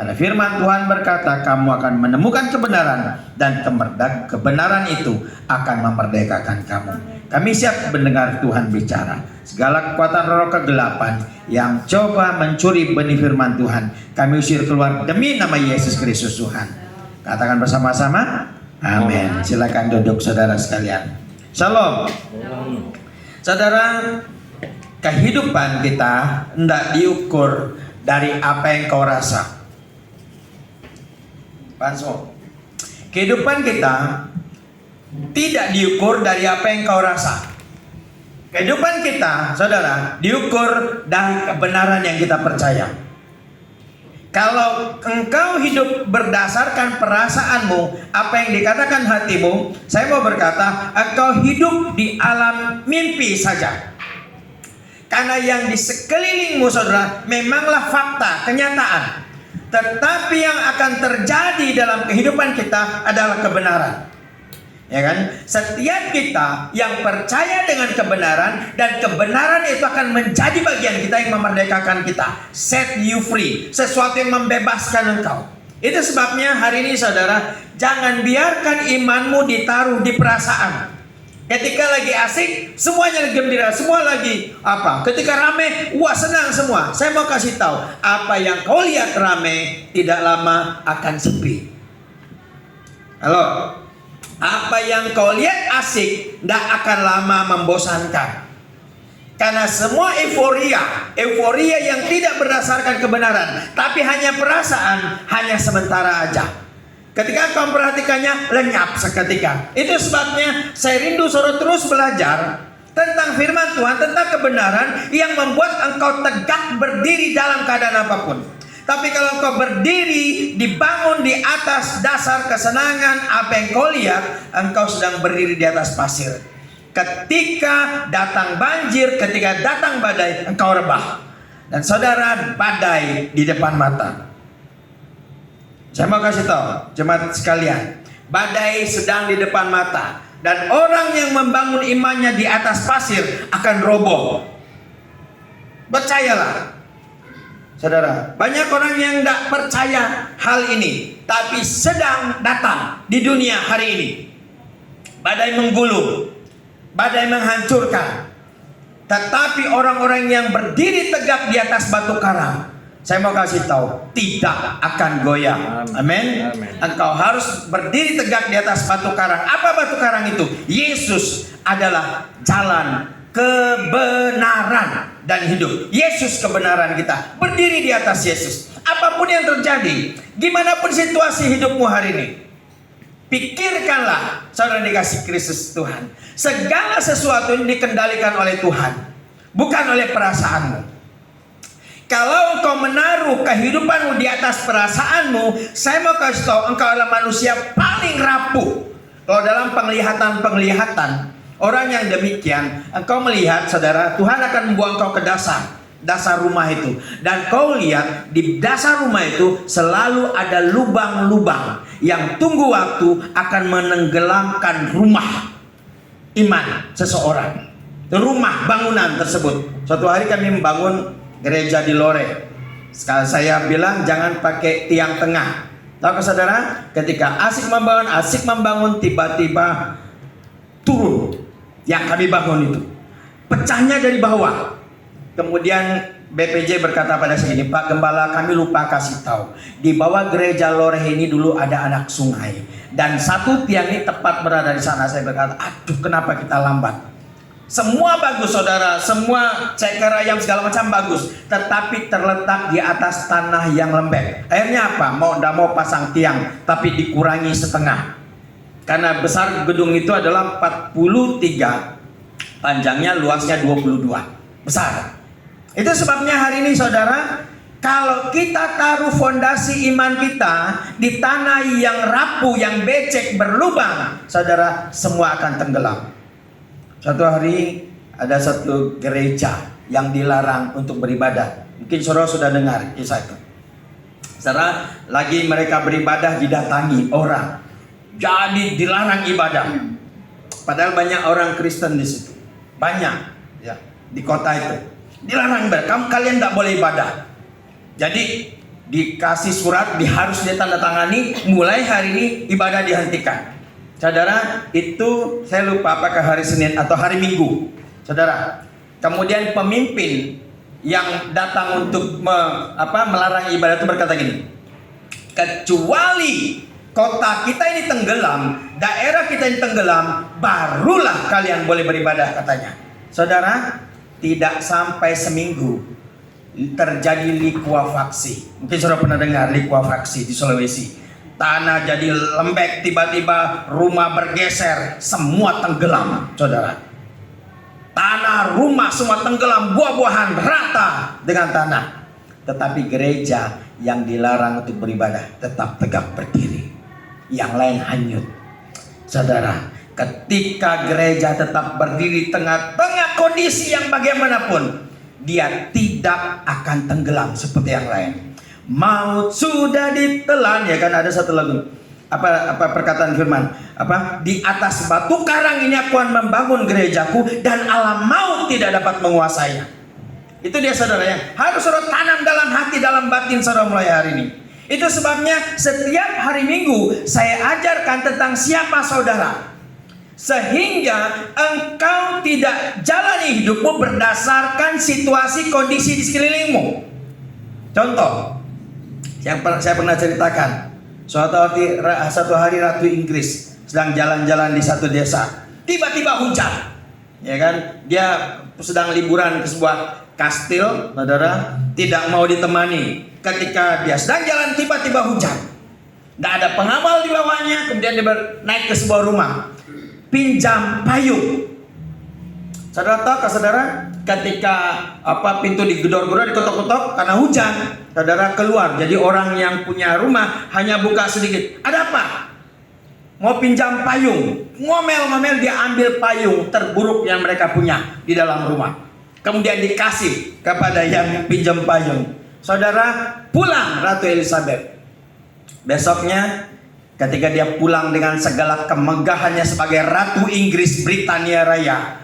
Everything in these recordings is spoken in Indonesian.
Karena firman Tuhan berkata, kamu akan menemukan kebenaran, dan kebenaran itu akan memerdekakan kamu. Kami siap mendengar Tuhan bicara. Segala kekuatan roh kegelapan yang coba mencuri benih firman Tuhan, kami usir keluar demi nama Yesus Kristus Tuhan. Katakan bersama-sama, amin. Silakan duduk saudara sekalian. Shalom. Saudara, kehidupan kita tidak diukur dari apa yang kau rasa. Panso. Kehidupan kita tidak diukur dari apa yang kau rasa. Kehidupan kita, saudara, diukur dari kebenaran yang kita percaya. Kalau engkau hidup berdasarkan perasaanmu, apa yang dikatakan hatimu, saya mau berkata, engkau hidup di alam mimpi saja. Karena yang di sekelilingmu, saudara, memanglah fakta, kenyataan. Tetapi yang akan terjadi dalam kehidupan kita adalah kebenaran. Ya kan? Setiap kita yang percaya dengan kebenaran, dan kebenaran itu akan menjadi bagian kita yang memerdekakan kita. Set you free. Sesuatu yang membebaskan engkau. Itu sebabnya hari ini saudara, jangan biarkan imanmu ditaruh di perasaan. Ketika lagi asik, semuanya lagi gembira, semua lagi apa? Ketika rame, wah senang semua. Saya mau kasih tahu, apa yang kau lihat rame, tidak lama akan sepi. Halo? Apa yang kau lihat asik, tidak akan lama membosankan. Karena semua euforia yang tidak berdasarkan kebenaran, tapi hanya perasaan, hanya sementara aja. Ketika kau memperhatikannya, lenyap seketika. Itu sebabnya saya rindu saudara terus belajar tentang firman Tuhan, tentang kebenaran yang membuat engkau tegak berdiri dalam keadaan apapun. Tapi kalau engkau berdiri, dibangun di atas dasar kesenangan apa yang kau lihat, engkau sedang berdiri di atas pasir. Ketika datang banjir, ketika datang badai, engkau rebah. Dan saudara, badai di depan mata. Saya mau kasih tahu jemaat sekalian, badai sedang di depan mata, dan orang yang membangun imannya di atas pasir akan roboh. Percayalah, saudara, banyak orang yang tidak percaya hal ini, tapi sedang datang di dunia hari ini. Badai menggulung, badai menghancurkan, tetapi orang-orang yang berdiri tegak di atas batu karang, saya mau kasih tahu, tidak akan goyah. Amin. Engkau harus berdiri tegak di atas batu karang. Apa batu karang itu? Yesus adalah jalan, kebenaran, dan hidup. Yesus kebenaran kita. Berdiri di atas Yesus. Apapun yang terjadi, gimana pun situasi hidupmu hari ini, pikirkanlah, saudara dikasih Kristus Tuhan. Segala sesuatu yang dikendalikan oleh Tuhan, bukan oleh perasaanmu. Kalau engkau menaruh kehidupanmu di atas perasaanmu, saya mau kasih tahu, engkau adalah manusia paling rapuh. Kalau dalam penglihatan, orang yang demikian, engkau melihat, saudara, Tuhan akan membuang engkau ke dasar rumah itu. Dan kau lihat, di dasar rumah itu selalu ada lubang-lubang yang tunggu waktu akan menenggelamkan rumah iman seseorang. Rumah bangunan tersebut. Suatu hari kami membangun gereja di Lore. Sekali saya bilang jangan pakai tiang tengah. Tahu saudara, ketika asik membangun, tiba-tiba turun yang kami bangun itu, pecahnya dari bawah. Kemudian BPJ berkata pada saya ini, Pak Gembala, kami lupa kasih tahu, di bawah gereja Lore ini dulu ada anak sungai, dan satu tiang ini tepat berada di sana. Saya berkata, aduh, kenapa kita lambat? Semua bagus saudara, semua ceker ayam segala macam bagus, tetapi terletak di atas tanah yang lembek. Akhirnya apa? Tidak mau pasang tiang, tapi dikurangi setengah. Karena besar gedung itu adalah 43, panjangnya luasnya 22. Besar. Itu sebabnya hari ini saudara, kalau kita taruh fondasi iman kita di tanah yang rapuh, yang becek, berlubang, saudara, semua akan tenggelam. Suatu hari ada satu gereja yang dilarang untuk beribadah. Mungkin saudara sudah dengar kisah itu. Saudara, lagi mereka beribadah didatangi orang, jadi dilarang ibadah. Padahal banyak orang Kristen di situ, banyak ya di kota itu. Dilarang ibadah, kalian tidak boleh ibadah. Jadi dikasih surat, harus ditandatangani, mulai hari ini ibadah dihentikan. Saudara, itu saya lupa apakah hari Senin atau hari Minggu. Saudara, kemudian pemimpin yang datang untuk melarang ibadah itu berkata gini, kecuali kota kita ini tenggelam, daerah kita ini tenggelam, barulah kalian boleh beribadah, katanya. Saudara, tidak sampai seminggu terjadi likuifaksi. Mungkin saudara pernah dengar likuifaksi di Sulawesi. Tanah jadi lembek, tiba-tiba rumah bergeser, semua tenggelam, saudara. Tanah, rumah semua tenggelam, buah-buahan rata dengan tanah. Tetapi gereja yang dilarang untuk beribadah tetap tegak berdiri, yang lain hanyut. Saudara, ketika gereja tetap berdiri tengah-tengah kondisi yang bagaimanapun, dia tidak akan tenggelam seperti yang lain. Maut sudah ditelan, ya kan, ada satu lagu. Apa perkataan firman? Di atas batu karang ini aku akan membangun gerejaku, dan alam maut tidak dapat menguasainya. Itu dia, saudara, yang harus saudara tanam dalam hati, dalam batin saudara mulai hari ini. Itu sebabnya setiap hari Minggu saya ajarkan tentang siapa saudara, sehingga engkau tidak jalani hidupmu berdasarkan situasi kondisi di sekelilingmu. Contoh yang saya pernah ceritakan, satu hari Ratu Inggris sedang jalan-jalan di satu desa, tiba-tiba hujan, ya kan? Dia sedang liburan ke sebuah kastil, saudara, tidak mau ditemani. Ketika dia sedang jalan, tiba-tiba hujan, tidak ada pengawal di bawahnya. Kemudian dia naik ke sebuah rumah, pinjam payung. Saudara tahu, saudara, ketika pintu digedor-gedor, diketok-ketok karena hujan, saudara keluar. Jadi orang yang punya rumah hanya buka sedikit. Ada apa? Mau pinjam payung. Ngomel-ngomel, dia ambil payung terburuk yang mereka punya di dalam rumah. Kemudian dikasih kepada yang pinjam payung. Saudara, pulang Ratu Elizabeth. Besoknya ketika dia pulang dengan segala kemegahannya sebagai Ratu Inggris Britania Raya,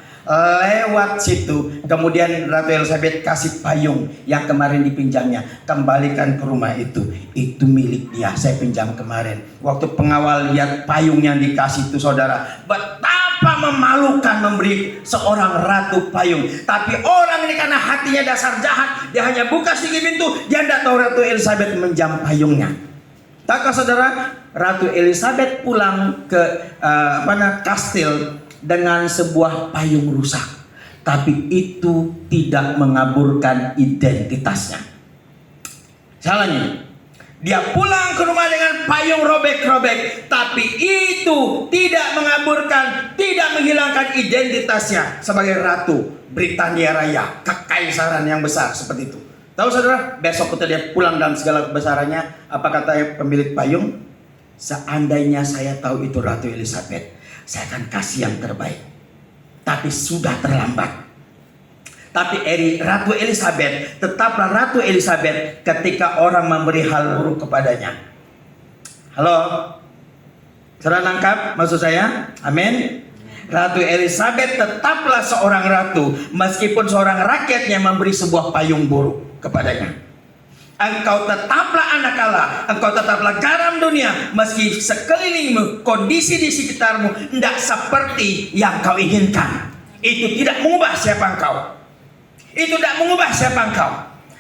lewat situ, kemudian Ratu Elizabeth kasih payung yang kemarin dipinjamnya, kembalikan ke rumah itu milik dia, saya pinjam kemarin. Waktu pengawal lihat payung yang dikasih itu, saudara, betapa memalukan memberi seorang ratu payung. Tapi orang ini karena hatinya dasar jahat, dia hanya buka sedikit pintu, dia tidak tahu Ratu Elizabeth menjam payungnya. Takkah saudara, Ratu Elizabeth pulang ke kastil dengan sebuah payung rusak, tapi itu tidak mengaburkan identitasnya. Salahnya, dia pulang ke rumah dengan payung robek-robek, tapi itu tidak mengaburkan, tidak menghilangkan identitasnya sebagai Ratu Britania Raya, kekaisaran yang besar seperti itu. Tahu saudara, besok ketika dia pulang dan segala kebesarannya, apa kata pemilik payung? Seandainya saya tahu itu Ratu Elizabeth, saya akan kasih yang terbaik. Tapi sudah terlambat. Tapi Ratu Elizabeth tetaplah Ratu Elizabeth ketika orang memberi hal buruk kepadanya. Halo? Saudara nangkap maksud saya? Amin. Ratu Elizabeth tetaplah seorang ratu meskipun seorang rakyatnya memberi sebuah payung buruk kepadanya. Engkau tetaplah anak Allah, engkau tetaplah garam dunia, meski sekelilingmu, kondisi di sekitarmu tidak seperti yang kau inginkan. Itu tidak mengubah siapa engkau. Itu tidak mengubah siapa engkau.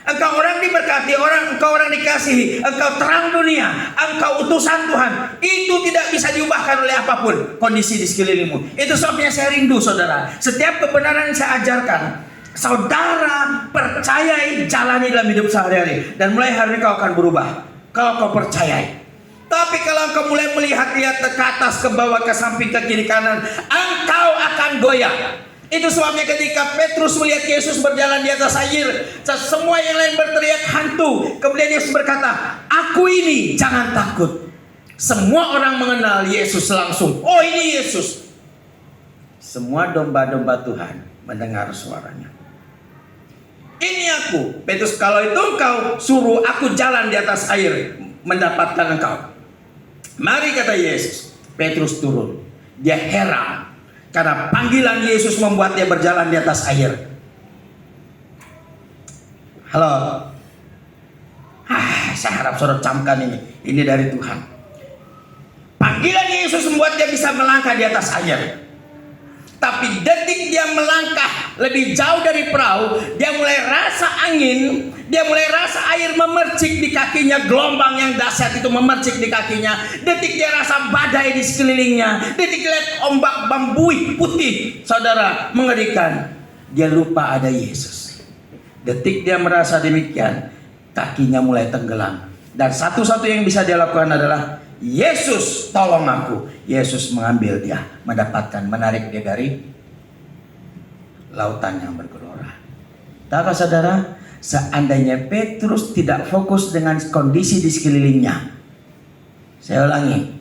Engkau orang diberkati, engkau orang dikasihi, engkau terang dunia, engkau utusan Tuhan. Itu tidak bisa diubahkan oleh apapun kondisi di sekelilingmu. Itu sebabnya saya rindu, saudara, setiap kebenaran yang saya ajarkan, saudara percayai, jalani dalam hidup sehari-hari, dan mulai hari ini kau akan berubah kalau kau percayai. Tapi kalau kau mulai melihat-lihat ke atas, ke bawah, ke samping, ke kiri kanan, engkau akan goyah. Itu sebabnya ketika Petrus melihat Yesus berjalan di atas air, semua yang lain berteriak hantu. Kemudian Yesus berkata, aku ini, jangan takut. Semua orang mengenal Yesus langsung. Oh, ini Yesus. Semua domba-domba Tuhan mendengar suaranya. Ini aku, Petrus, kalau itu engkau, suruh aku jalan di atas air mendapatkan engkau. Mari, kata Yesus. Petrus turun. Dia heran karena panggilan Yesus membuat dia berjalan di atas air. Halo. Saya harap saudara camkan ini. Ini dari Tuhan. Panggilan Yesus membuat dia bisa melangkah di atas air. Tapi detik dia melangkah lebih jauh dari perahu, dia mulai rasa angin, dia mulai rasa air memercik di kakinya, gelombang yang dahsyat itu memercik di kakinya. Detik dia rasa badai di sekelilingnya, detik dia lihat ombak bambuih putih, saudara, mengerikan. Dia lupa ada Yesus. Detik dia merasa demikian, kakinya mulai tenggelam. Dan satu-satu yang bisa dia lakukan adalah, Yesus tolong aku. Yesus mengambil dia, menarik dia dari lautan yang bergelora. Tahukah saudara, seandainya Petrus tidak fokus dengan kondisi di sekelilingnya. Saya ulangi.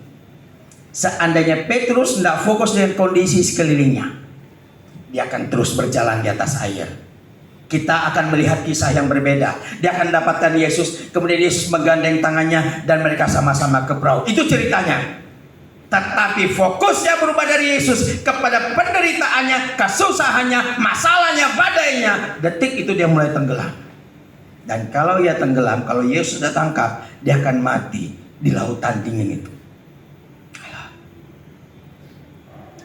Seandainya Petrus tidak fokus dengan kondisi sekelilingnya, dia akan terus berjalan di atas air. Kita akan melihat kisah yang berbeda. Dia akan dapatkan Yesus, kemudian Yesus menggandeng tangannya dan mereka sama-sama ke perahu. Itu ceritanya. Tetapi fokusnya berubah dari Yesus kepada penderitaannya, kesusahannya, masalahnya, badainya. Detik itu dia mulai tenggelam. Dan kalau ia tenggelam, kalau Yesus sudah tangkap, dia akan mati di lautan dingin itu.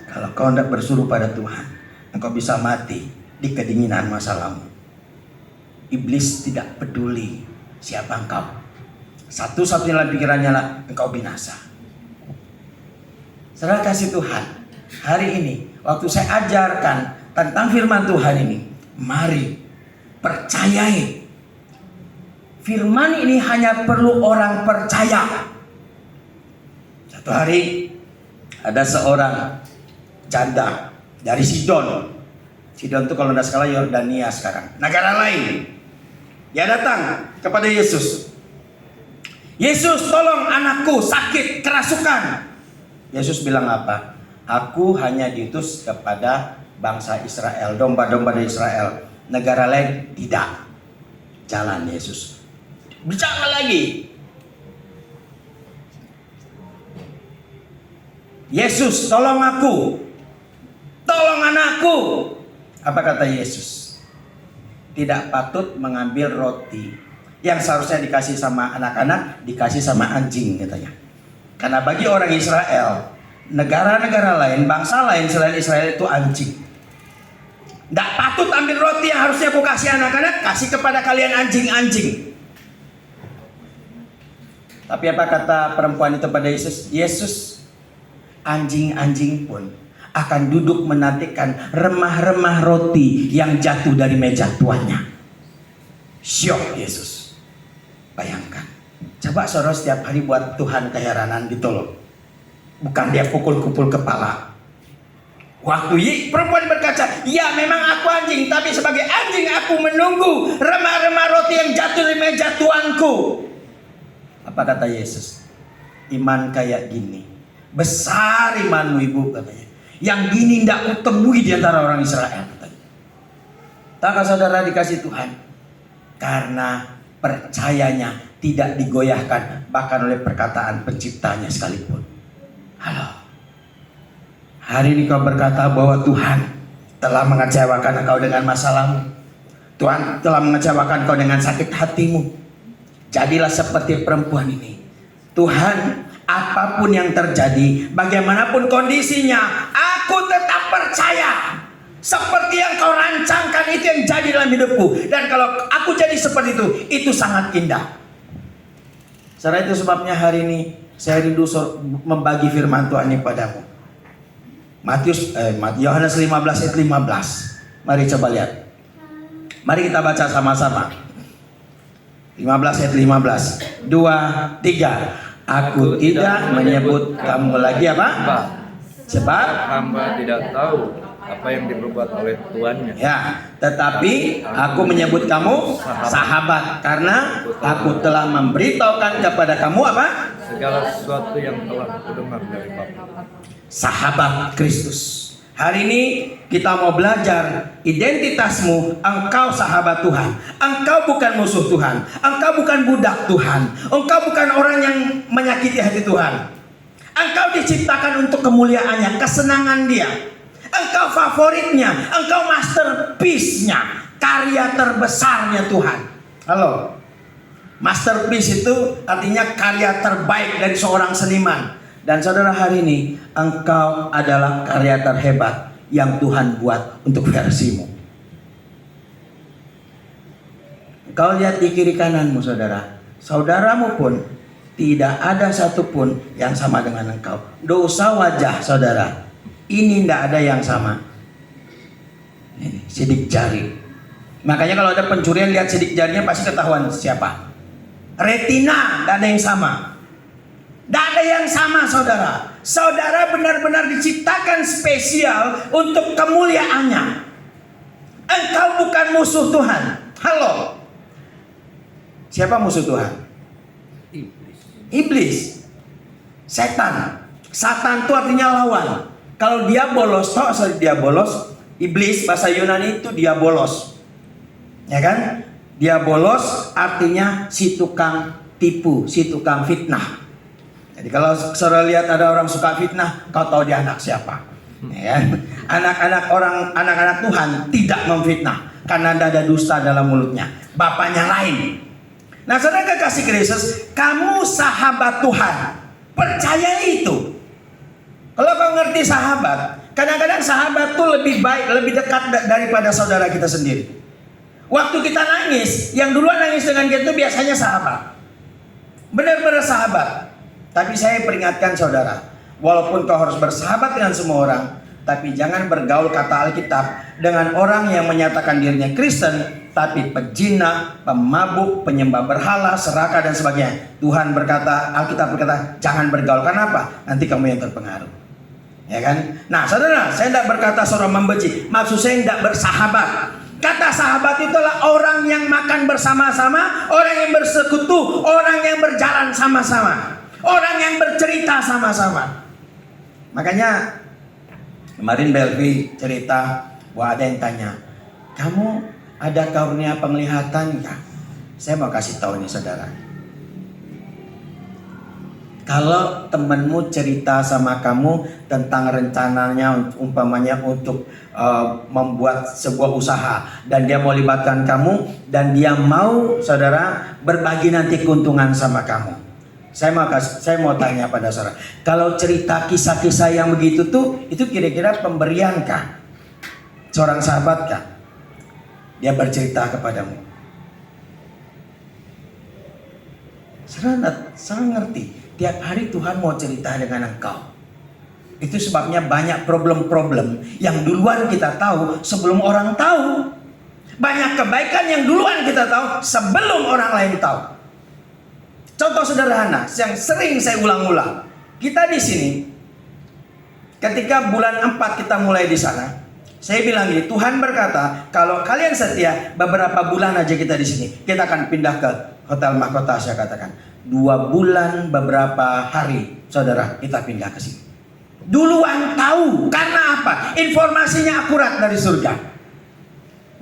Kalau kau tidak bersuruh pada Tuhan, engkau bisa mati di kedinginan masalahmu. Iblis tidak peduli siapa engkau. Satu-satunya dalam pikirannya lah, engkau binasa. Saudara kasih Tuhan, hari ini waktu saya ajarkan tentang firman Tuhan ini, mari percayai. Firman ini hanya perlu orang percaya. Satu hari ada seorang janda dari Sidon. Sidon itu kalau tidak salah Yordania sekarang, negara lain. Dia datang kepada Yesus. Yesus, tolong anakku sakit kerasukan. Yesus bilang apa? Aku hanya diutus kepada bangsa Israel, domba-domba dari Israel. Negara lain tidak. Jalan Yesus. Bicara lagi. Yesus, tolong aku. Tolong anakku. Apa kata Yesus? Tidak patut mengambil roti yang seharusnya dikasih sama anak-anak, dikasih sama anjing katanya. Karena bagi orang Israel, negara-negara lain, bangsa lain selain Israel itu anjing. Tidak patut ambil roti yang harusnya aku kasih anak-anak, kasih kepada kalian anjing-anjing. Tapi apa kata perempuan itu pada Yesus? Yesus, anjing-anjing pun akan duduk menantikan remah-remah roti yang jatuh dari meja tuannya. Syok Yesus. Bayangkan. Coba saudara setiap hari buat Tuhan keheranan gitu loh. Bukan dia pukul-pukul kepala. Waktu perempuan berkata, ya memang aku anjing, tapi sebagai anjing aku menunggu remah-remah roti yang jatuh dari meja tuanku. Apa kata Yesus? Iman kayak gini. Besar imanmu ibu katanya. Yang gini tidak kutemui di antara orang Israel katanya. Tahukah saudara dikasih Tuhan? Karena percayanya tidak digoyahkan bahkan oleh perkataan penciptanya sekalipun. Halo. Hari ini kau berkata bahwa Tuhan telah mengecewakan engkau dengan masalahmu. Tuhan telah mengecewakan engkau dengan sakit hatimu. Jadilah seperti perempuan ini. Tuhan, apapun yang terjadi, bagaimanapun kondisinya, aku tetap percaya. Seperti yang kau rancangkan itu yang jadi dalam hidupku. Dan kalau aku jadi seperti itu sangat indah. Setelah itu sebabnya hari ini saya rindu membagi firman Tuhan ini padamu. Yohanes 15 ayat 15. Mari coba lihat. Mari kita baca sama-sama. 15 ayat 15. 2, 3. Aku tidak menyebut kamu lagi apa? Sebab hamba tidak tahu apa yang diperbuat oleh tuannya. Ya, tetapi aku menyebut kamu sahabat karena aku telah memberitahukan kepada kamu apa? Segala sesuatu yang telah kudengar dari Bapa. Sahabat Kristus. Hari ini kita mau belajar identitasmu. Engkau sahabat Tuhan. Engkau bukan musuh Tuhan. Engkau bukan budak Tuhan. Engkau bukan orang yang menyakiti hati Tuhan. Engkau diciptakan untuk kemuliaannya, kesenangan Dia. Engkau favoritnya, engkau masterpiece-nya, karya terbesarnya Tuhan. Halo. Masterpiece itu artinya karya terbaik dari seorang seniman. Dan saudara, hari ini engkau adalah karya terhebat yang Tuhan buat untuk versimu. Kau lihat di kiri kananmu, saudara. Saudaramu pun tidak ada satupun yang sama dengan engkau. Dosa wajah, saudara, ini tidak ada yang sama. Ini sidik jari. Makanya kalau ada pencurian, lihat sidik jarinya pasti ketahuan siapa. Retina, tidak ada yang sama. Tidak ada yang sama, saudara. Saudara benar-benar diciptakan spesial untuk kemuliaannya. Engkau bukan musuh Tuhan. Halo. Siapa musuh Tuhan? Iblis. Setan. Satan itu artinya lawan. Kalau dia bolos, iblis bahasa Yunani itu diabolos. Ya kan? Diabolos artinya si tukang tipu, si tukang fitnah. Jadi kalau saudara lihat ada orang suka fitnah, kau tahu dia anak siapa? Ya kan? Anak-anak Tuhan tidak memfitnah karena tidak ada dusta dalam mulutnya. Bapaknya lain. Nah, saudara kekasih Kristus, kamu sahabat Tuhan. Percaya itu. Kalau kau ngerti sahabat, kadang-kadang sahabat tuh lebih baik, lebih dekat daripada saudara kita sendiri. Waktu kita nangis, yang duluan nangis dengan kita itu biasanya sahabat. Benar-benar sahabat. Tapi saya peringatkan saudara, walaupun kau harus bersahabat dengan semua orang, tapi jangan bergaul kata Alkitab dengan orang yang menyatakan dirinya Kristen, tapi pezina, pemabuk, penyembah berhala, serakah dan sebagainya. Tuhan berkata, Alkitab berkata, jangan bergaul. Kenapa? Nanti kamu yang terpengaruh. Ya kan? Nah, saudara, saya tidak berkata saudara membenci. Maksud saya tidak bersahabat. Kata sahabat itulah orang yang makan bersama-sama, orang yang bersekutu, orang yang berjalan sama-sama, orang yang bercerita sama-sama. Makanya kemarin Belvi cerita, wah ada yang tanya, kamu ada karunia penglihatan nggak? Saya mau kasih tahu nih saudara. Kalau temanmu cerita sama kamu tentang rencananya umpamanya untuk membuat sebuah usaha dan dia mau libatkan kamu dan dia mau saudara berbagi nanti keuntungan sama kamu. Saya mau tanya pada saudara, kalau cerita kisah-kisah yang begitu tuh itu kira-kira pemberian kah? Seorang sahabat kah? Dia bercerita kepadamu. Saya ngerti. Tiap hari Tuhan mau cerita dengan engkau. Itu sebabnya banyak problem-problem yang duluan kita tahu sebelum orang tahu. Banyak kebaikan yang duluan kita tahu sebelum orang lain tahu. Contoh sederhana yang sering saya ulang-ulang. Kita di sini ketika bulan 4 kita mulai di sana. Saya bilang gini, Tuhan berkata, kalau kalian setia, beberapa bulan aja kita di sini, kita akan pindah ke Hotel Mahkota. Saya katakan 2 bulan beberapa hari, saudara, kita pindah ke sini. Duluan tahu, karena apa? Informasinya akurat dari surga.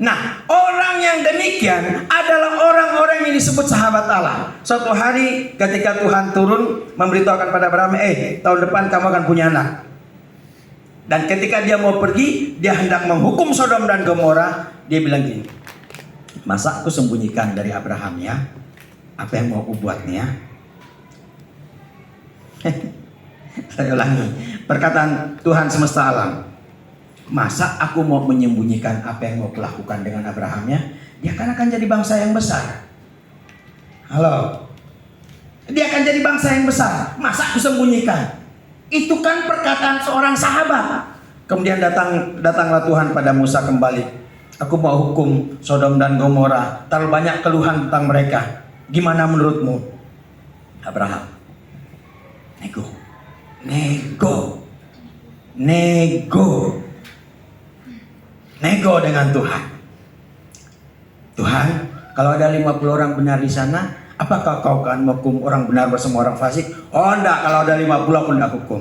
Nah, orang yang demikian adalah orang-orang yang disebut sahabat Allah. Suatu hari ketika Tuhan turun memberitahukan pada Abraham, tahun depan kamu akan punya anak. Dan ketika dia mau pergi, dia hendak menghukum Sodom dan Gomora. Dia bilang gini, masa aku sembunyikan dari Abraham ya? Apa yang mau aku buat nih ya? Saya ulangi, perkataan Tuhan semesta alam. Masa aku mau menyembunyikan apa yang mau kulakukan dengan Abraham ya? Dia kan akan jadi bangsa yang besar. Halo? Dia akan jadi bangsa yang besar. Masa aku sembunyikan? Itu kan perkataan seorang sahabat. Kemudian datanglah Tuhan pada Musa kembali. Aku mau hukum Sodom dan Gomora. Terlalu banyak keluhan tentang mereka. Gimana menurutmu? Abraham, nego dengan Tuhan. Tuhan, kalau ada 50 orang benar di sana, apakah kau akan menghukum orang benar bersama orang fasik? Oh enggak, kalau ada 50 aku enggak hukum.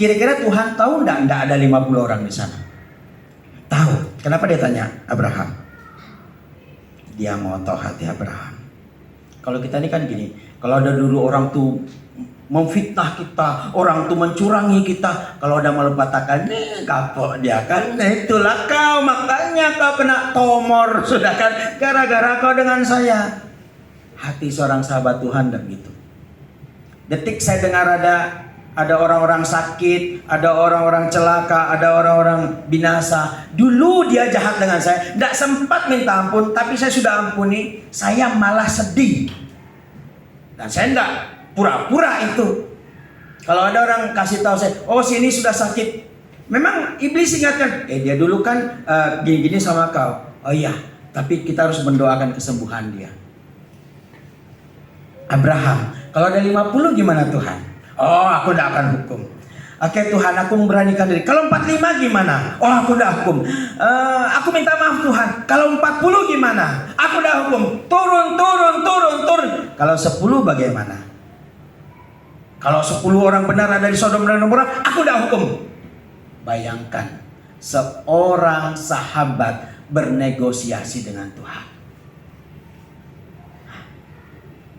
Kira-kira Tuhan tahu enggak ada 50 orang di sana? Tahu. Kenapa dia tanya Abraham? Dia mau tahu hati Abraham. Kalau kita ini kan gini, kalau ada dulu orang tuh memfitnah kita, orang tuh mencurangi kita, kalau ada melepatakan, kapok dia kan, itulah kau, makanya kau kena tumor, sudah kan, gara-gara kau dengan saya. Hati seorang sahabat Tuhan dan gitu. Detik saya dengar ada orang-orang sakit, ada orang-orang celaka, ada orang-orang binasa. Dulu dia jahat dengan saya, tidak sempat minta ampun, tapi saya sudah ampuni, saya malah sedih. Dan saya tidak pura-pura itu. Kalau ada orang kasih tahu saya, oh sini sudah sakit, memang iblis ingatkan, dia dulu kan gini-gini sama kau. Oh iya, tapi kita harus mendoakan kesembuhan dia. Abraham, kalau ada 50 gimana Tuhan? Oh, aku tidak akan hukum. Oke Tuhan, aku memberanikan diri. Kalau 45 gimana? Oh, aku udah hukum. Aku minta maaf Tuhan. Kalau 40 gimana? Aku udah hukum. Turun. Kalau 10 bagaimana? Kalau 10 orang benar ada di Sodom dan Gomora, aku udah hukum. Bayangkan, seorang sahabat bernegosiasi dengan Tuhan.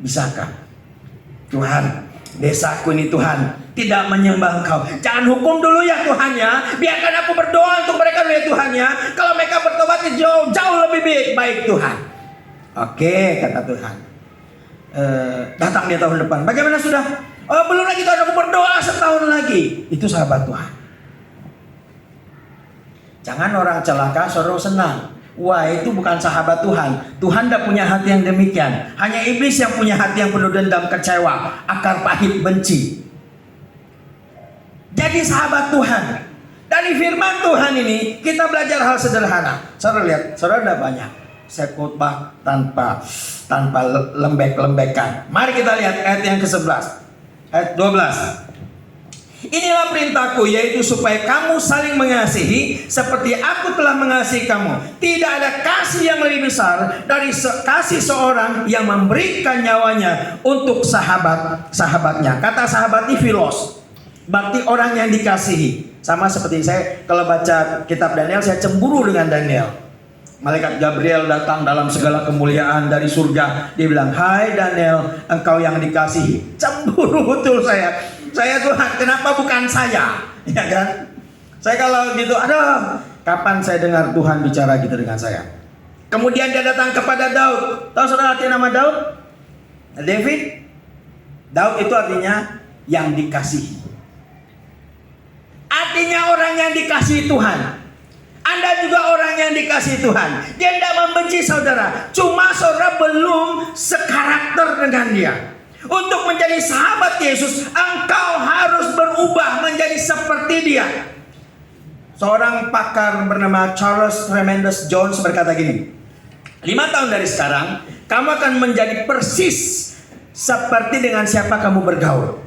Bisakah? Tuhan, desaku ini Tuhan tidak menyembah Engkau. Jangan hukum dulu ya Tuhan ya. Biarkan aku berdoa untuk mereka dulu ya Tuhan ya. Kalau mereka bertobat jauh lebih baik Tuhan. Oke, kata Tuhan. Datang dia tahun depan. Bagaimana sudah? Oh, belum lagi Tuhan, aku berdoa setahun lagi. Itu sahabat Tuhan. Jangan orang celaka suruh senang. Wah, itu bukan sahabat Tuhan. Tuhan tidak punya hati yang demikian. Hanya iblis yang punya hati yang penuh dendam, kecewa, akar pahit, benci. Jadi sahabat Tuhan. Dari firman Tuhan ini kita belajar hal sederhana. Saudara lihat, saudara ada banyak. Saya khotbah tanpa lembek-lembekan. Mari kita lihat ayat yang ke-11. Ayat 12. Inilah perintahku, yaitu supaya kamu saling mengasihi seperti aku telah mengasihi kamu. Tidak ada kasih yang lebih besar dari kasih seorang yang memberikan nyawanya untuk sahabatnya. Kata sahabat ini philos, berarti orang yang dikasihi. Sama seperti saya kalau baca kitab Daniel, saya cemburu dengan Daniel. Malaikat Gabriel datang dalam segala kemuliaan dari surga. Dia bilang, hai Daniel, engkau yang dikasihi. Cemburu betul saya. Saya Tuhan, kenapa bukan saya? Ya kan? Saya kalau gitu, aduh, kapan saya dengar Tuhan bicara gitu dengan saya? Kemudian dia datang kepada Daud. Tahu saudara arti nama Daud? David. Daud itu artinya yang dikasihi. Artinya orang yang dikasihi Tuhan. Anda juga orang yang dikasihi Tuhan. Dia tidak membenci saudara. Cuma saudara belum sekarakter dengan dia. Untuk menjadi sahabat Yesus, engkau harus berubah menjadi seperti dia. Seorang pakar bernama Charles Tremendous Jones berkata gini, 5 tahun dari sekarang, kamu akan menjadi persis seperti dengan siapa kamu bergaul.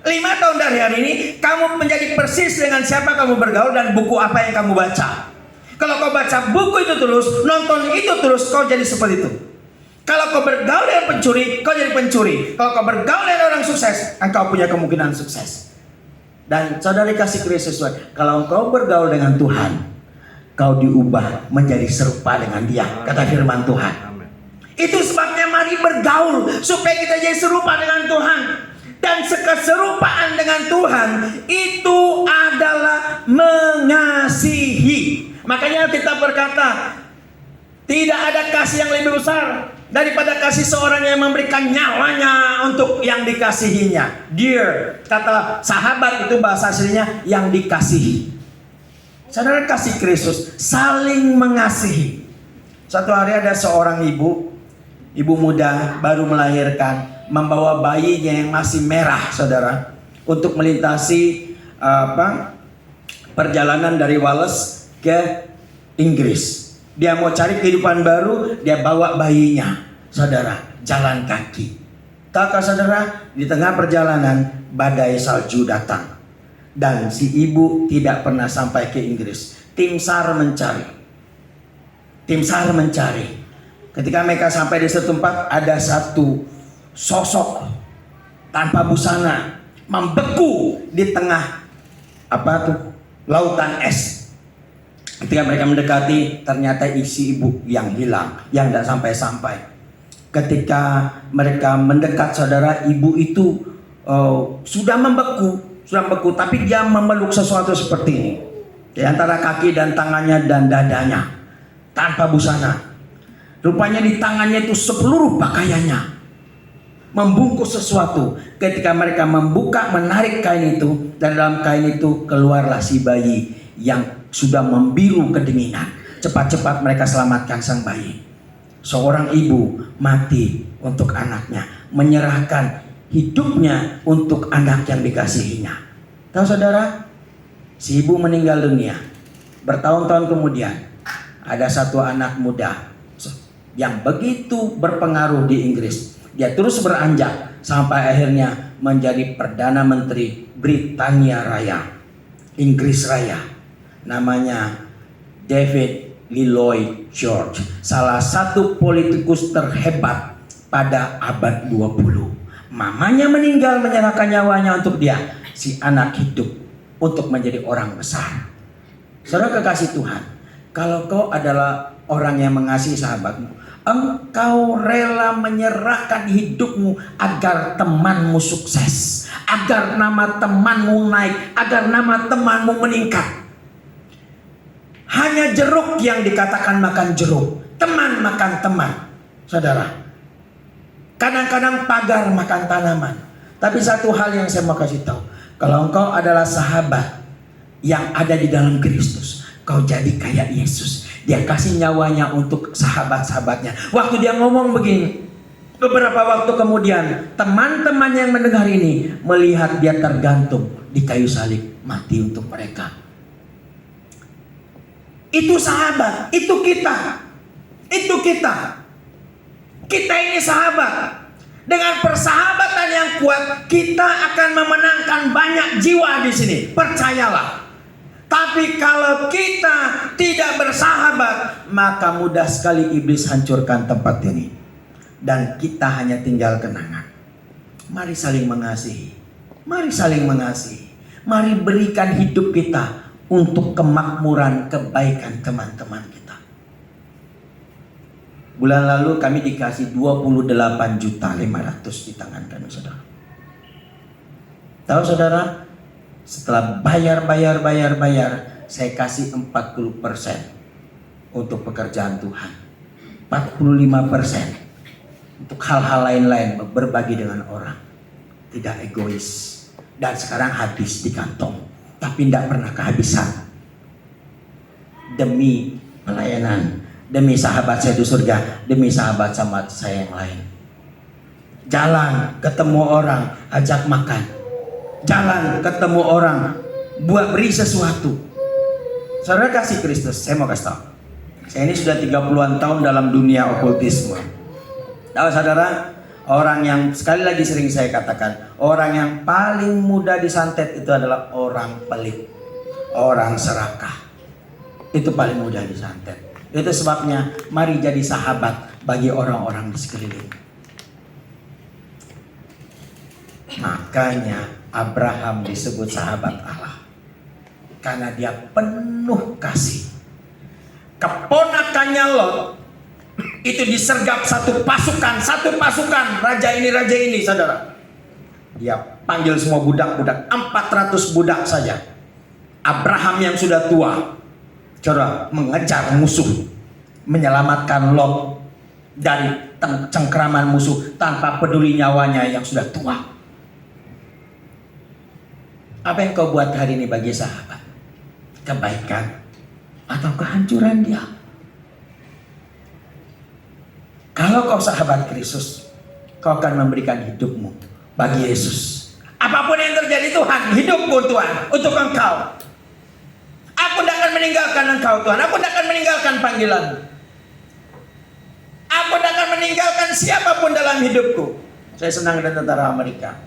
5 tahun dari hari ini, kamu menjadi persis dengan siapa kamu bergaul dan buku apa yang kamu baca. Kalau kau baca buku itu terus, nonton itu terus, kau jadi seperti itu. Kalau kau bergaul dengan pencuri, kau jadi pencuri. Kalau kau bergaul dengan orang sukses, engkau punya kemungkinan sukses. Dan saudara kasih Kristus, kalau kau bergaul dengan Tuhan, kau diubah menjadi serupa dengan Dia, kata firman Tuhan. Itu sebabnya mari bergaul supaya kita jadi serupa dengan Tuhan. Dan keserupaan dengan Tuhan itu adalah mengasihi. Makanya kita berkata, tidak ada kasih yang lebih besar daripada kasih seorang yang memberikan nyawanya untuk yang dikasihinya. Dear, kata sahabat itu bahasa aslinya yang dikasihi. Saudara kasih Kristus, saling mengasihi. Suatu hari ada seorang ibu muda baru melahirkan, membawa bayinya yang masih merah, saudara, untuk melintasi perjalanan dari Wales ke Inggris. Dia mau cari kehidupan baru, dia bawa bayinya, saudara, jalan kaki. Tahukah saudara, di tengah perjalanan badai salju datang dan si ibu tidak pernah sampai ke Inggris. Tim SAR mencari. Ketika mereka sampai di satu tempat, ada satu sosok tanpa busana membeku di tengah lautan es. Ketika mereka mendekati, ternyata isi ibu yang hilang, yang tidak sampai-sampai. Ketika mereka mendekat, saudara, ibu itu sudah membeku, tapi dia memeluk sesuatu seperti ini di antara kaki dan tangannya dan dadanya, tanpa busana. Rupanya di tangannya itu seluruh pakaiannya. membungkus sesuatu. Ketika mereka membuka, menarik kain itu, dan dalam kain itu keluarlah si bayi yang sudah membiru kedinginan. Cepat-cepat mereka selamatkan sang bayi. Seorang ibu mati untuk anaknya, menyerahkan hidupnya untuk anak yang dikasihinya. Tahu saudara, si ibu meninggal dunia. Bertahun-tahun kemudian ada satu anak muda yang begitu berpengaruh di Inggris. Dia terus beranjak sampai akhirnya menjadi Perdana Menteri Britania Raya, Inggris Raya. Namanya David Lloyd George, salah satu politikus terhebat pada abad 20. Mamanya meninggal menyerahkan nyawanya untuk dia. Si anak hidup untuk menjadi orang besar. Saudara kekasih Tuhan, kalau kau adalah orang yang mengasihi sahabatmu, engkau rela menyerahkan hidupmu agar temanmu sukses, agar nama temanmu naik, agar nama temanmu meningkat. Hanya jeruk yang dikatakan makan jeruk, teman makan teman. Saudara, kadang-kadang pagar makan tanaman. Tapi satu hal yang saya mau kasih tahu, kalau engkau adalah sahabat yang ada di dalam Kristus, kau jadi kayak Yesus. Dia kasih nyawanya untuk sahabat-sahabatnya. Waktu dia ngomong begini, beberapa waktu kemudian teman-teman yang mendengar ini melihat dia tergantung di kayu salib, mati untuk mereka. Itu sahabat, itu kita. Itu kita. Kita ini sahabat. Dengan persahabatan yang kuat, kita akan memenangkan banyak jiwa di sini. Percayalah. Tapi kalau kita tidak bersahabat, maka mudah sekali iblis hancurkan tempat ini. Dan kita hanya tinggal kenangan. Mari saling mengasihi. Mari saling mengasihi. Mari berikan hidup kita untuk kemakmuran, kebaikan teman-teman kita. Bulan lalu kami dikasih 28.500.000 di tangan kami, saudara. Tahu saudara? Setelah bayar, saya kasih 40% untuk pekerjaan Tuhan. 45% untuk hal-hal lain-lain, berbagi dengan orang. Tidak egois. Dan sekarang habis di kantong, tapi tidak pernah kehabisan. Demi pelayanan, demi sahabat saya di surga, demi sahabat sama saya yang lain. Jalan, ketemu orang, ajak makan. Jalan, ketemu orang, buat beri sesuatu. Saudara kasih Kristus, saya mau kasih tahu. Saya ini sudah 30-an tahun dalam dunia okultisme. Tahu saudara, orang yang sekali lagi sering saya katakan, orang yang paling mudah disantet itu adalah orang pelit, orang serakah. Itu paling mudah disantet. Itu sebabnya mari jadi sahabat bagi orang-orang di sekeliling. Makanya Abraham disebut sahabat Allah karena dia penuh kasih. Keponakannya Lot itu disergap satu pasukan, raja ini, saudara. Dia panggil semua budak-budak, 400 budak saja. Abraham yang sudah tua, saudara, mengejar musuh, menyelamatkan Lot dari cengkraman musuh tanpa peduli nyawanya yang sudah tua. Apa yang kau buat hari ini bagi sahabat? Kebaikan atau kehancuran dia? Kalau kau sahabat Kristus, kau akan memberikan hidupmu bagi Yesus. Apapun yang terjadi, Tuhan, hidupku Tuhan untuk engkau. Aku tidak akan meninggalkan engkau Tuhan. Aku tidak akan meninggalkan panggilanmu. Aku tidak akan meninggalkan siapapun dalam hidupku. Saya senang dengan tentara Amerika.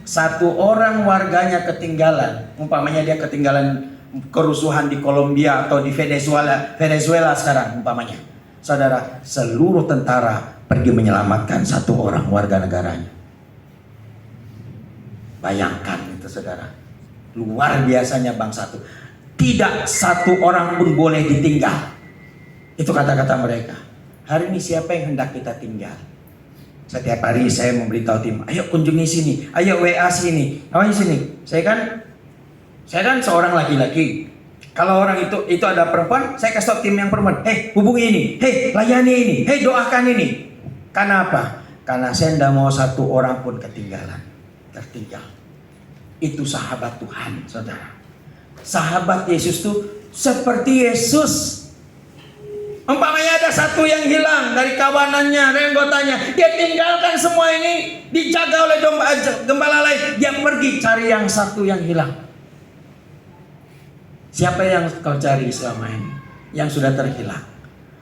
Satu orang warganya ketinggalan, umpamanya dia ketinggalan kerusuhan di Kolombia atau di Venezuela sekarang umpamanya. Saudara, seluruh tentara pergi menyelamatkan satu orang warga negaranya. Bayangkan itu saudara. Luar biasanya bangsa itu. Tidak satu orang pun boleh ditinggal. Itu kata-kata mereka. Hari ini siapa yang hendak kita tinggal? Setiap hari saya memberitahu tim, ayo kunjungi sini, ayo WA sini, ayo sini. Saya kan seorang laki-laki. Kalau orang itu ada perempuan, saya kasih tahu tim yang perempuan, hubungi ini, layani ini, doakan ini. Karena apa? Karena saya tidak mau satu orang pun tertinggal. Itu sahabat Tuhan, saudara. Sahabat Yesus tuh seperti Yesus. Umpamanya ada satu yang hilang dari kawanannya, dari anggotanya, dia tinggalkan semua ini, dijaga oleh gembala lain, dia pergi cari yang satu yang hilang. Siapa yang kau cari selama ini? Yang sudah terhilang.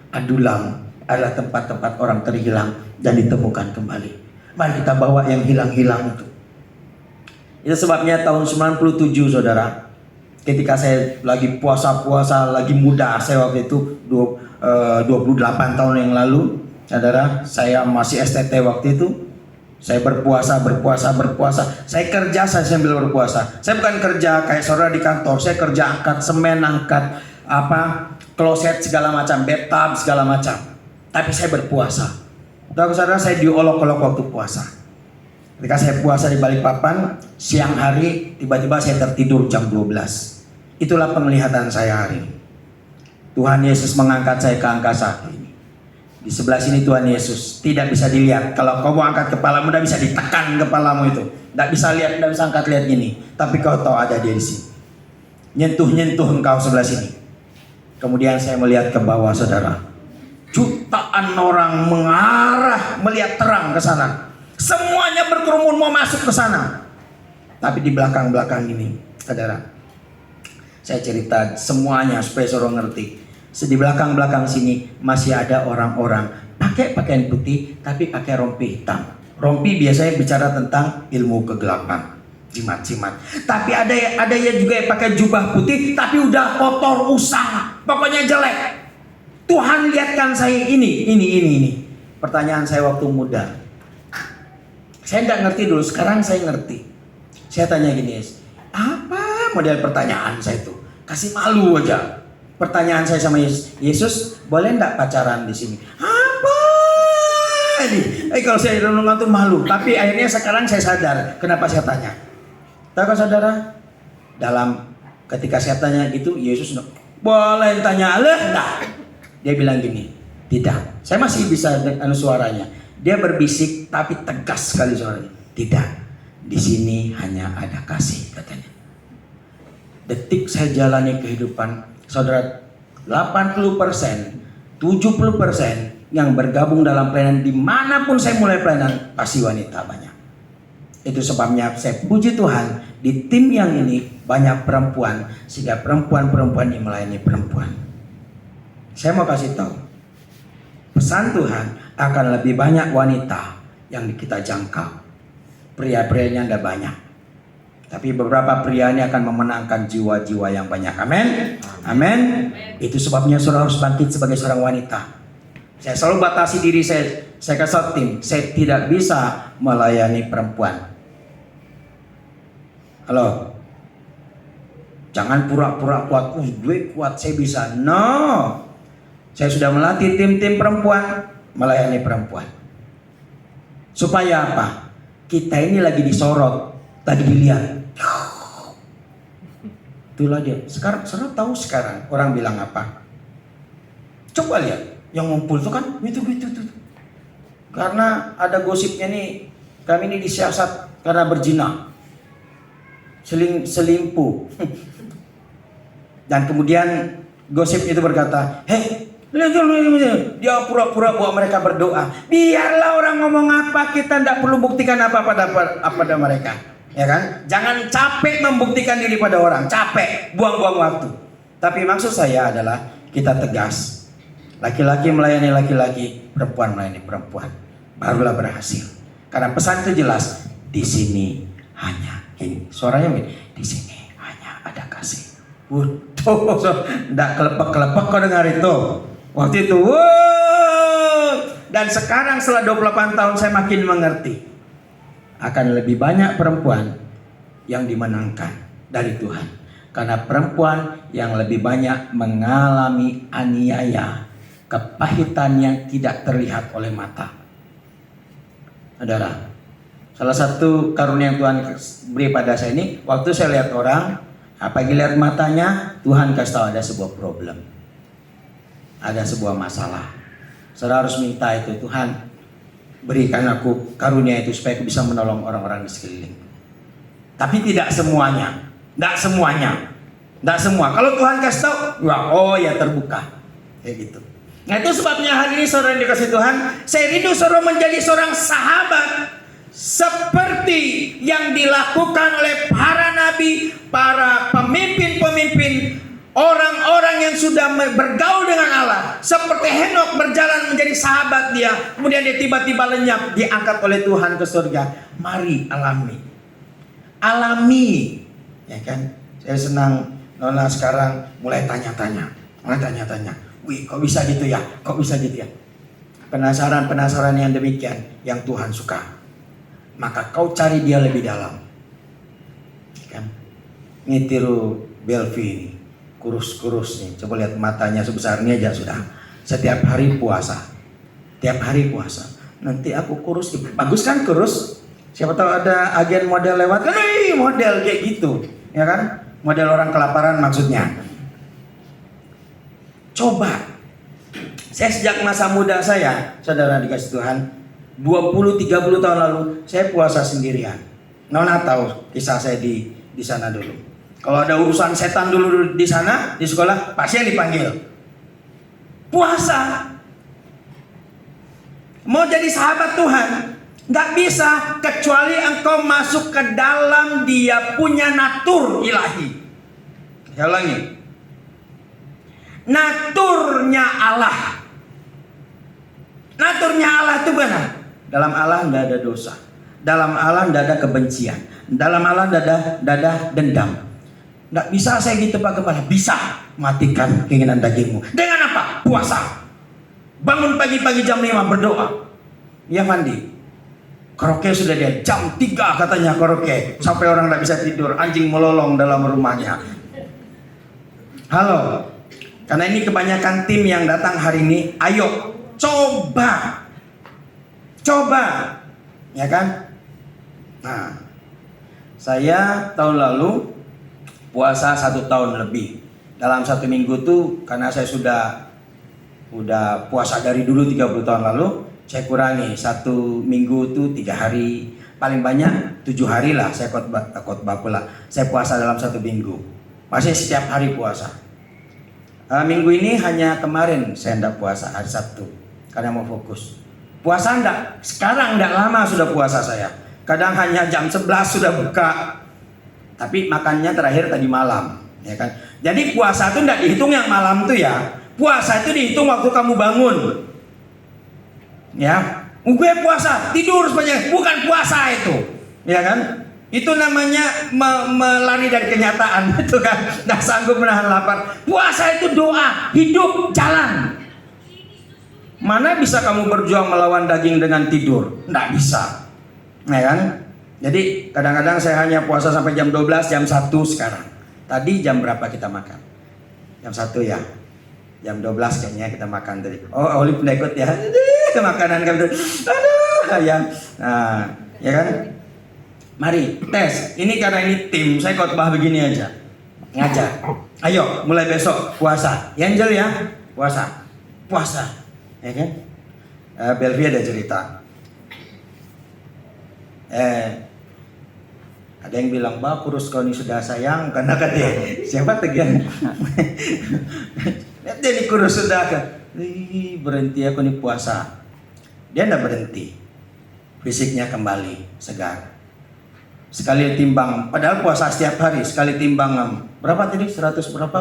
Adulam adalah tempat-tempat orang terhilang dan ditemukan kembali. Mari kita bawa yang hilang-hilang itu. Itu sebabnya tahun 97, saudara, ketika saya lagi puasa-puasa, lagi muda, saya waktu itu 28 tahun yang lalu, saudara, saya masih STT waktu itu. Saya berpuasa. Saya kerja, saya sambil berpuasa. Saya bukan kerja kayak saudara di kantor. Saya kerja angkat semen, angkat kloset segala macam, bathtub segala macam. Tapi saya berpuasa. Tahu saudara, saya diolok-olok waktu puasa. Ketika saya puasa di Balikpapan, siang hari tiba-tiba saya tertidur jam 12. Itulah penglihatan saya hari ini. Tuhan Yesus mengangkat saya ke angkasa ini. Di sebelah sini Tuhan Yesus tidak bisa dilihat. Kalau kau mau angkat kepalamu, tidak bisa ditekan kepalamu itu. Tidak bisa lihat, tidak bisa angkat lihat gini. Tapi kau tahu ada dia di sini. Nyentuh engkau sebelah sini. Kemudian saya melihat ke bawah, saudara. Jutaan orang mengarah melihat terang ke sana. Semuanya berkerumun mau masuk ke sana. Tapi di belakang-belakang ini, saudara, saya cerita semuanya supaya saudara ngerti. Di belakang-belakang sini masih ada orang-orang pakai pakaian putih tapi pakai rompi hitam. Rompi biasanya bicara tentang ilmu kegelapan, jimat-jimat. Tapi ada yang juga yang pakai jubah putih tapi udah kotor, usang, pokoknya jelek. Tuhan lihatkan saya ini. Pertanyaan saya waktu muda. Saya nggak ngerti dulu, sekarang saya ngerti. Saya tanya gini, apa model pertanyaan saya itu? Kasih malu aja. Pertanyaan saya sama Yesus, boleh nggak pacaran di sini? Apa ini? Kalau saya renungan tuh malu. Tapi akhirnya sekarang saya sadar, kenapa saya tanya. Tahu saudara? Ketika saya tanya gitu, Yesus boleh tanya, enggak. Dia bilang gini, tidak. Saya masih bisa dengar suaranya. Dia berbisik tapi tegas sekali suaranya. Tidak. Di sini hanya ada kasih, katanya. Detik saya jalani kehidupan, saudara, 80%, 70% yang bergabung dalam pelayanan dimanapun saya mulai pelayanan pasti wanita banyak. Itu sebabnya saya puji Tuhan di tim yang ini banyak perempuan sehingga perempuan-perempuan yang melayani perempuan. Saya mau kasih tahu, pesan Tuhan akan lebih banyak wanita yang kita jangkau. Pria-prianya tidak banyak. Tapi beberapa pria ini akan memenangkan jiwa-jiwa yang banyak. Amin. Amin. Itu sebabnya saudara harus bangkit sebagai seorang wanita. Saya selalu batasi diri saya kasih tim, saya tidak bisa melayani perempuan. Halo. Jangan pura-pura kuat, gue kuat, saya bisa. No. Saya sudah melatih tim-tim perempuan melayani perempuan. Supaya apa? Kita ini lagi disorot, tadi dilihat. Itulah dia. Sekarang tahu sekarang orang bilang apa? Coba lihat, yang ngumpul itu kan itu. Karena ada gosipnya nih, kami ini disiasat karena berzina, selingkuh. Dan kemudian gosip itu berkata, dia pura-pura buat mereka berdoa. Biarlah orang ngomong apa, kita tidak perlu buktikan apa pada mereka, ya kan? Jangan capek membuktikan diri pada orang, capek, buang-buang waktu. Tapi maksud saya adalah kita tegas. Laki-laki melayani laki-laki, perempuan melayani perempuan, barulah berhasil. Karena pesan itu jelas. Di sini hanya ini. Suaranya begini. Di sini hanya ada kasih. Tidak kelepek-kelepek kau dengar itu. Waktu itu, dan sekarang setelah 28 tahun saya makin mengerti. Akan lebih banyak perempuan yang dimenangkan dari Tuhan. Karena perempuan yang lebih banyak mengalami aniaya, kepahitan yang tidak terlihat oleh mata. Saudara, salah satu karunia yang Tuhan beri pada saya ini, waktu saya lihat orang, apalagi lihat matanya, Tuhan kasih tahu ada sebuah problem. Ada sebuah masalah. Saudara harus minta itu, Tuhan, berikan aku karunia itu supaya aku bisa menolong orang-orang di sekeliling. Tapi tidak semuanya, tidak semuanya, tidak semua. Kalau Tuhan kasih tahu, wah, oh ya terbuka, kayak gitu. Nah itu sebabnya hari ini saudara yang dikasih Tuhan, saya rindu saudara menjadi seorang sahabat seperti yang dilakukan oleh para nabi, para pemimpin-pemimpin, orang-orang yang sudah bergaul dengan Allah. Seperti Henokh berjalan menjadi sahabat dia, kemudian dia tiba-tiba lenyap, diangkat oleh Tuhan ke surga. Mari alami, ya kan? Saya senang Nona sekarang mulai tanya-tanya. Wih, kok bisa gitu ya? Penasaran yang demikian yang Tuhan suka. Maka kau cari dia lebih dalam. Kan? Ini tiru Belvi ini, kurus nih. Coba lihat matanya sebesar ini aja sudah. Setiap hari puasa. Nanti aku kurus. Bagus kan kurus? Siapa tahu ada agen model lewat kan? Model kayak gitu, ya kan? Model orang kelaparan maksudnya. Coba. Saya sejak masa muda saya, saudara dikasih Tuhan, 20-30 tahun lalu saya puasa sendirian. Nona tahu kisah saya di sana dulu. Kalau ada urusan setan dulu di sana di sekolah, pasti yang dipanggil. Puasa. Mau jadi sahabat Tuhan, nggak bisa kecuali engkau masuk ke dalam dia punya natur ilahi. Saya ulangi. Naturnya Allah. Naturnya Allah itu benar. Dalam Allah tidak ada dosa. Dalam Allah tidak ada kebencian. Dalam Allah tidak ada dendam. Tidak bisa saya gitu Pak Gembala. Bisa matikan keinginan dagingmu. Dengan apa? Puasa. Bangun pagi-pagi jam 5 berdoa. Ya mandi. Karaoke sudah dia jam 3 katanya karaoke. Sampai orang tidak bisa tidur. Anjing melolong dalam rumahnya. Halo. Karena ini kebanyakan tim yang datang hari ini. Ayo coba. Ya kan? Nah, saya tahun lalu puasa 1 tahun lebih. Dalam 1 minggu tuh karena saya udah puasa dari dulu 30 tahun lalu, saya kurangi 1 minggu tuh 3 hari, paling banyak 7 hari lah saya khotbah pula. Saya puasa dalam 1 minggu. Masih setiap hari puasa. Minggu ini hanya kemarin saya tidak puasa hari Sabtu karena mau fokus. Puasa enggak, sekarang enggak lama sudah puasa saya. Kadang hanya jam 11 sudah buka. Tapi makannya terakhir tadi malam, ya kan? Jadi puasa itu enggak dihitung yang malam tuh ya. Puasa itu dihitung waktu kamu bangun. Ya, gue puasa, tidur sepanjang, bukan puasa itu. Ya kan? Itu namanya melari dari kenyataan, itu kan? Nggak sanggup menahan lapar. Puasa itu doa, hidup, jalan. Mana bisa kamu berjuang melawan daging dengan tidur? Nggak bisa, ya kan? Jadi kadang-kadang saya hanya puasa sampai jam 12, jam 1 sekarang. Tadi jam berapa kita makan? Jam 1 ya? Jam 12 kayaknya kita makan tadi. Oh, Oli pun ikut ya? Makanan kami. Aduh, ya. Nah, ya kan? Mari tes. Ini karena ini tim, saya khotbah begini aja. Ngajar. Ayo, mulai besok puasa. Ya Angel ya, puasa. Ya kan? Belvi ada cerita. Ada yang bilang, "Bah, kurus kau ini sudah sayang." Karena katanya, siapa tegan? Lihat dia kurus sudah kan. Berhenti aku nih puasa. Dia enggak berhenti. Fisiknya kembali segar. Sekali timbang, padahal puasa setiap hari, sekali timbang berapa tadi? 100 berapa?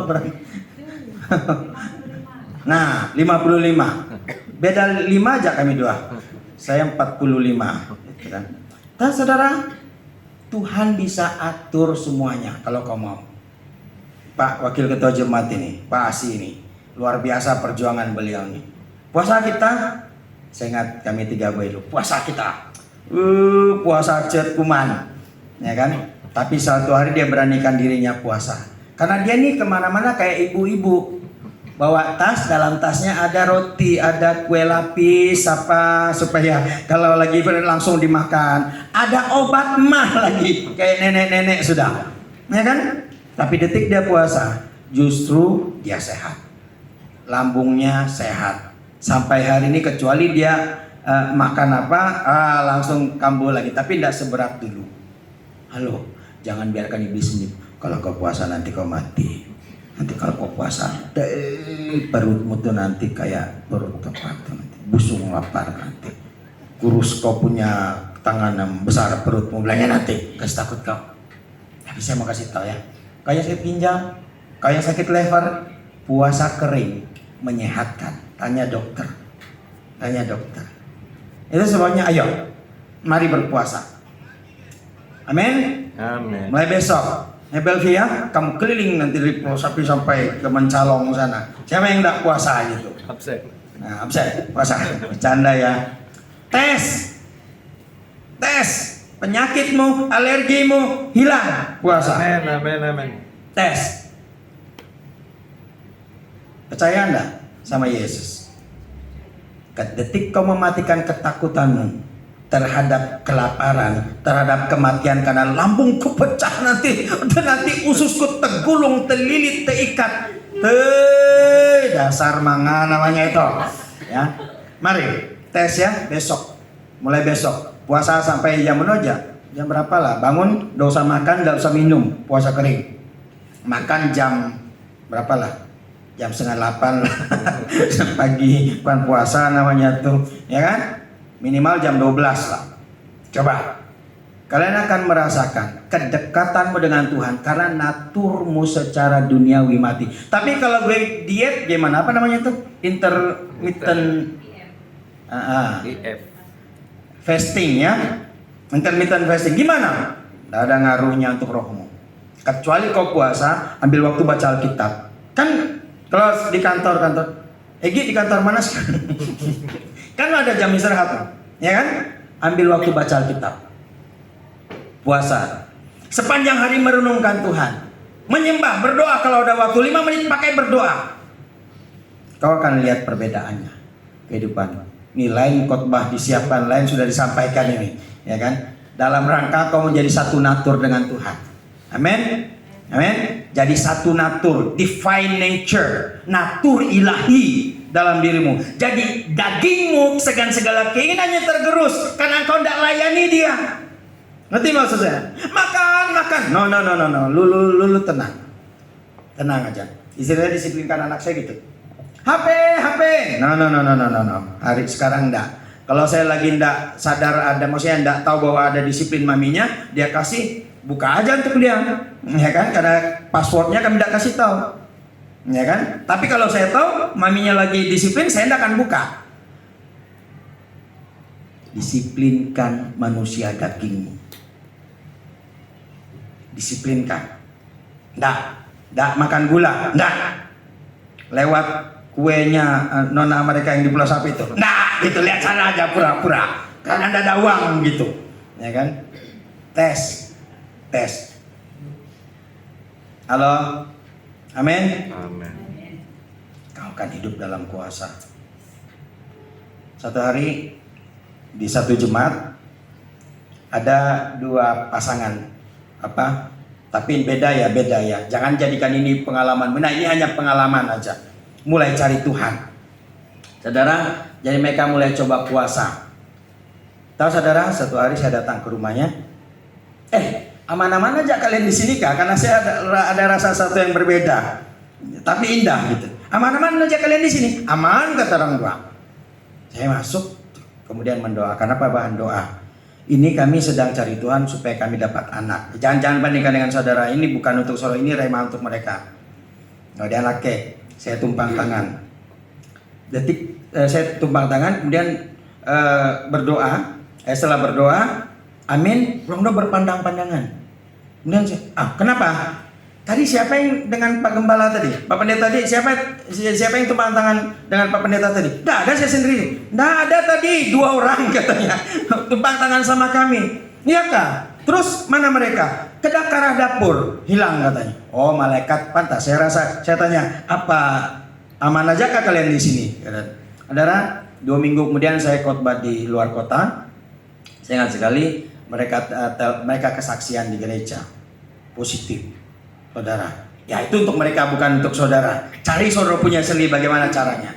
Nah, 55. Beda 5 aja kami dua. Saya 45, gitu kan. Dan saudara, Tuhan bisa atur semuanya kalau kau mau. Pak Wakil Ketua Jemaat ini, Pak Asi ini, luar biasa perjuangan beliau ini. Puasa kita, saya ingat kami 3 boy dulu. Puasa kita, puasa cet kuman. Ya kan? Tapi suatu hari dia beranikan dirinya puasa. Karena dia nih kemana-mana kayak ibu-ibu. Bawa tas, dalam tasnya ada roti, ada kue lapis, apa supaya kalau lagi langsung dimakan. Ada obat mah lagi, kayak nenek-nenek sudah. Ya kan? Tapi detik dia puasa, justru dia sehat. Lambungnya sehat. Sampai hari ini kecuali dia makan apa, langsung kambuh lagi. Tapi tidak seberat dulu. Halo, jangan biarkan iblis sendiri. Kalau kau puasa nanti kau mati. Nanti kalau kau puasa, perutmu tuh nanti kayak perut apa tuh nanti, busung lapar nanti. Kurus kau punya tangan yang besar, perutmu belanja nanti. Kasih takut kau. Tapi saya mau kasih tahu ya. Kayak sakit ginjal, kayak sakit lever, puasa kering menyehatkan. Tanya dokter. Tanya dokter. Itu sebabnya ayo, mari berpuasa. Amin. Amin. Mulai besok, Belvia, kamu keliling nanti dari Pulau Sapi sampai ke Mencalong sana. Siapa yang tidak puasa gitu? Absen. Nah, absen, puasa. Bercanda ya. Tes. Penyakitmu, alergimu hilang. Puasa. Amin. Tes. Percaya Anda sama Yesus? Ketika kau mematikan ketakutanmu terhadap kelaparan, terhadap kematian karena lambungku pecah nanti ususku tergulung, terlilit, terikat. Dasar manga namanya itu. Ya. Mari tes ya besok. Mulai besok. Puasa sampai jam aja. Jam berapa lah? Bangun, gak usah makan, gak usah minum. Puasa kering. Makan jam berapa lah? Jam 7:30 pagi, bukan puasa namanya tuh, ya kan? Minimal jam 12 lah. Coba. Kalian akan merasakan kedekatanmu dengan Tuhan karena naturmu secara duniawi mati. Tapi kalau gue diet gimana? Apa namanya tuh? Intermittent IF. fasting ya. Intermittent fasting gimana? Tidak ada ngaruhnya untuk rohmu. Kecuali kau puasa, ambil waktu baca Alkitab. Kan kalau di kantor, Egi di kantor mana sih? Kan ada jam istirahat, ya kan? Ambil waktu baca Alkitab. Puasa. Sepanjang hari merenungkan Tuhan. Menyembah, berdoa kalau ada waktu 5 menit pakai berdoa. Kau akan lihat perbedaannya. Kehidupan. Ini lain khotbah disiapkan, lain sudah disampaikan ini, ya kan? Dalam rangka kau menjadi satu natur dengan Tuhan. Amin. Amin. Jadi satu natur, divine nature, natur ilahi dalam dirimu. Jadi dagingmu segala keinginannya tergerus karena kau tidak layani dia. Ngerti maksud saya? Makan. No. Lulu tenang. Tenang aja. Istilahnya disiplinkan anak saya gitu. HP. No. Hari sekarang enggak. Kalau saya lagi enggak sadar ada, maksudnya enggak tahu bahwa ada disiplin maminya, dia kasih, buka aja untuk dia. Ya kan? Karena passwordnya kami enggak kasih tahu. Ya kan? Tapi kalau saya tahu maminya lagi disiplin, saya enggak akan buka. Disiplinkan manusia dagingmu. Disiplinkan. Enggak makan gula, enggak. Lewat kuenya nona mereka yang di Pulau Sapi itu. Nah, gitu lihat sana aja pura-pura. Karena ada uang gitu. Ya kan? Tes. Halo. Amin. Kau akan hidup dalam kuasa. Satu hari di satu jemaat ada 2 pasangan tapi beda ya. Jangan jadikan ini pengalaman. Nah, ini hanya pengalaman aja. Mulai cari Tuhan. Saudara, jadi mereka mulai coba puasa. Tahu saudara, satu hari saya datang ke rumahnya. Aman-aman aja kalian di sini kah? Karena saya ada rasa satu yang berbeda. Tapi indah gitu. Aman-aman aja kalian di sini. Aman kata orang tua. Saya masuk, kemudian mendoakan. Apa bahan doa? Ini kami sedang cari Tuhan supaya kami dapat anak. Jangan bandingkan dengan saudara. Ini bukan untuk saudara, ini rema untuk mereka. Kemudian saya tumpang tangan. Saya tumpang tangan, kemudian berdoa. Setelah berdoa, amin. Orang berpandang-pandangan. Kemudian kenapa? Tadi siapa yang dengan Pak Gembala tadi? Pak Pendeta tadi siapa yang tumpang tangan dengan Pak Pendeta tadi? Tidak ada, saya sendiri. Tidak ada tadi 2 orang katanya tumpang tangan sama kami. Iya kah? Terus mana mereka? Kedap arah dapur hilang katanya. Oh malaikat pantas. Saya tanya apa aman aja kah kalian di sini? Saudara, 2 minggu kemudian saya khotbah di luar kota. Saya ingat sekali mereka kesaksian di gereja positif. Saudara, ya itu untuk mereka bukan untuk saudara. Cari saudara punya sendiri bagaimana caranya.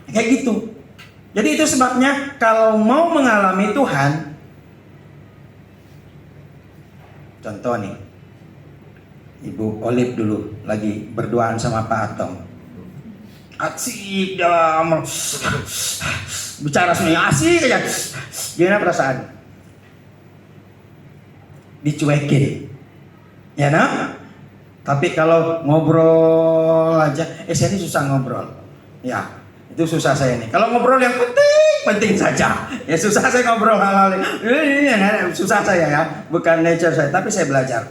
Kayak gitu. Jadi itu sebabnya kalau mau mengalami Tuhan, contoh nih, Ibu Olive dulu lagi berduaan sama Pak Atong. Asik dalam bicara semuanya asik aja. Gimana perasaan? Dicuekin, ya nah? Tapi kalau ngobrol aja, saya ini susah ngobrol, ya. Itu susah saya nih. Kalau ngobrol yang penting saja. Ya susah saya ngobrol hal-hal ini. Susah saya ya. Bukan nature saya, tapi saya belajar.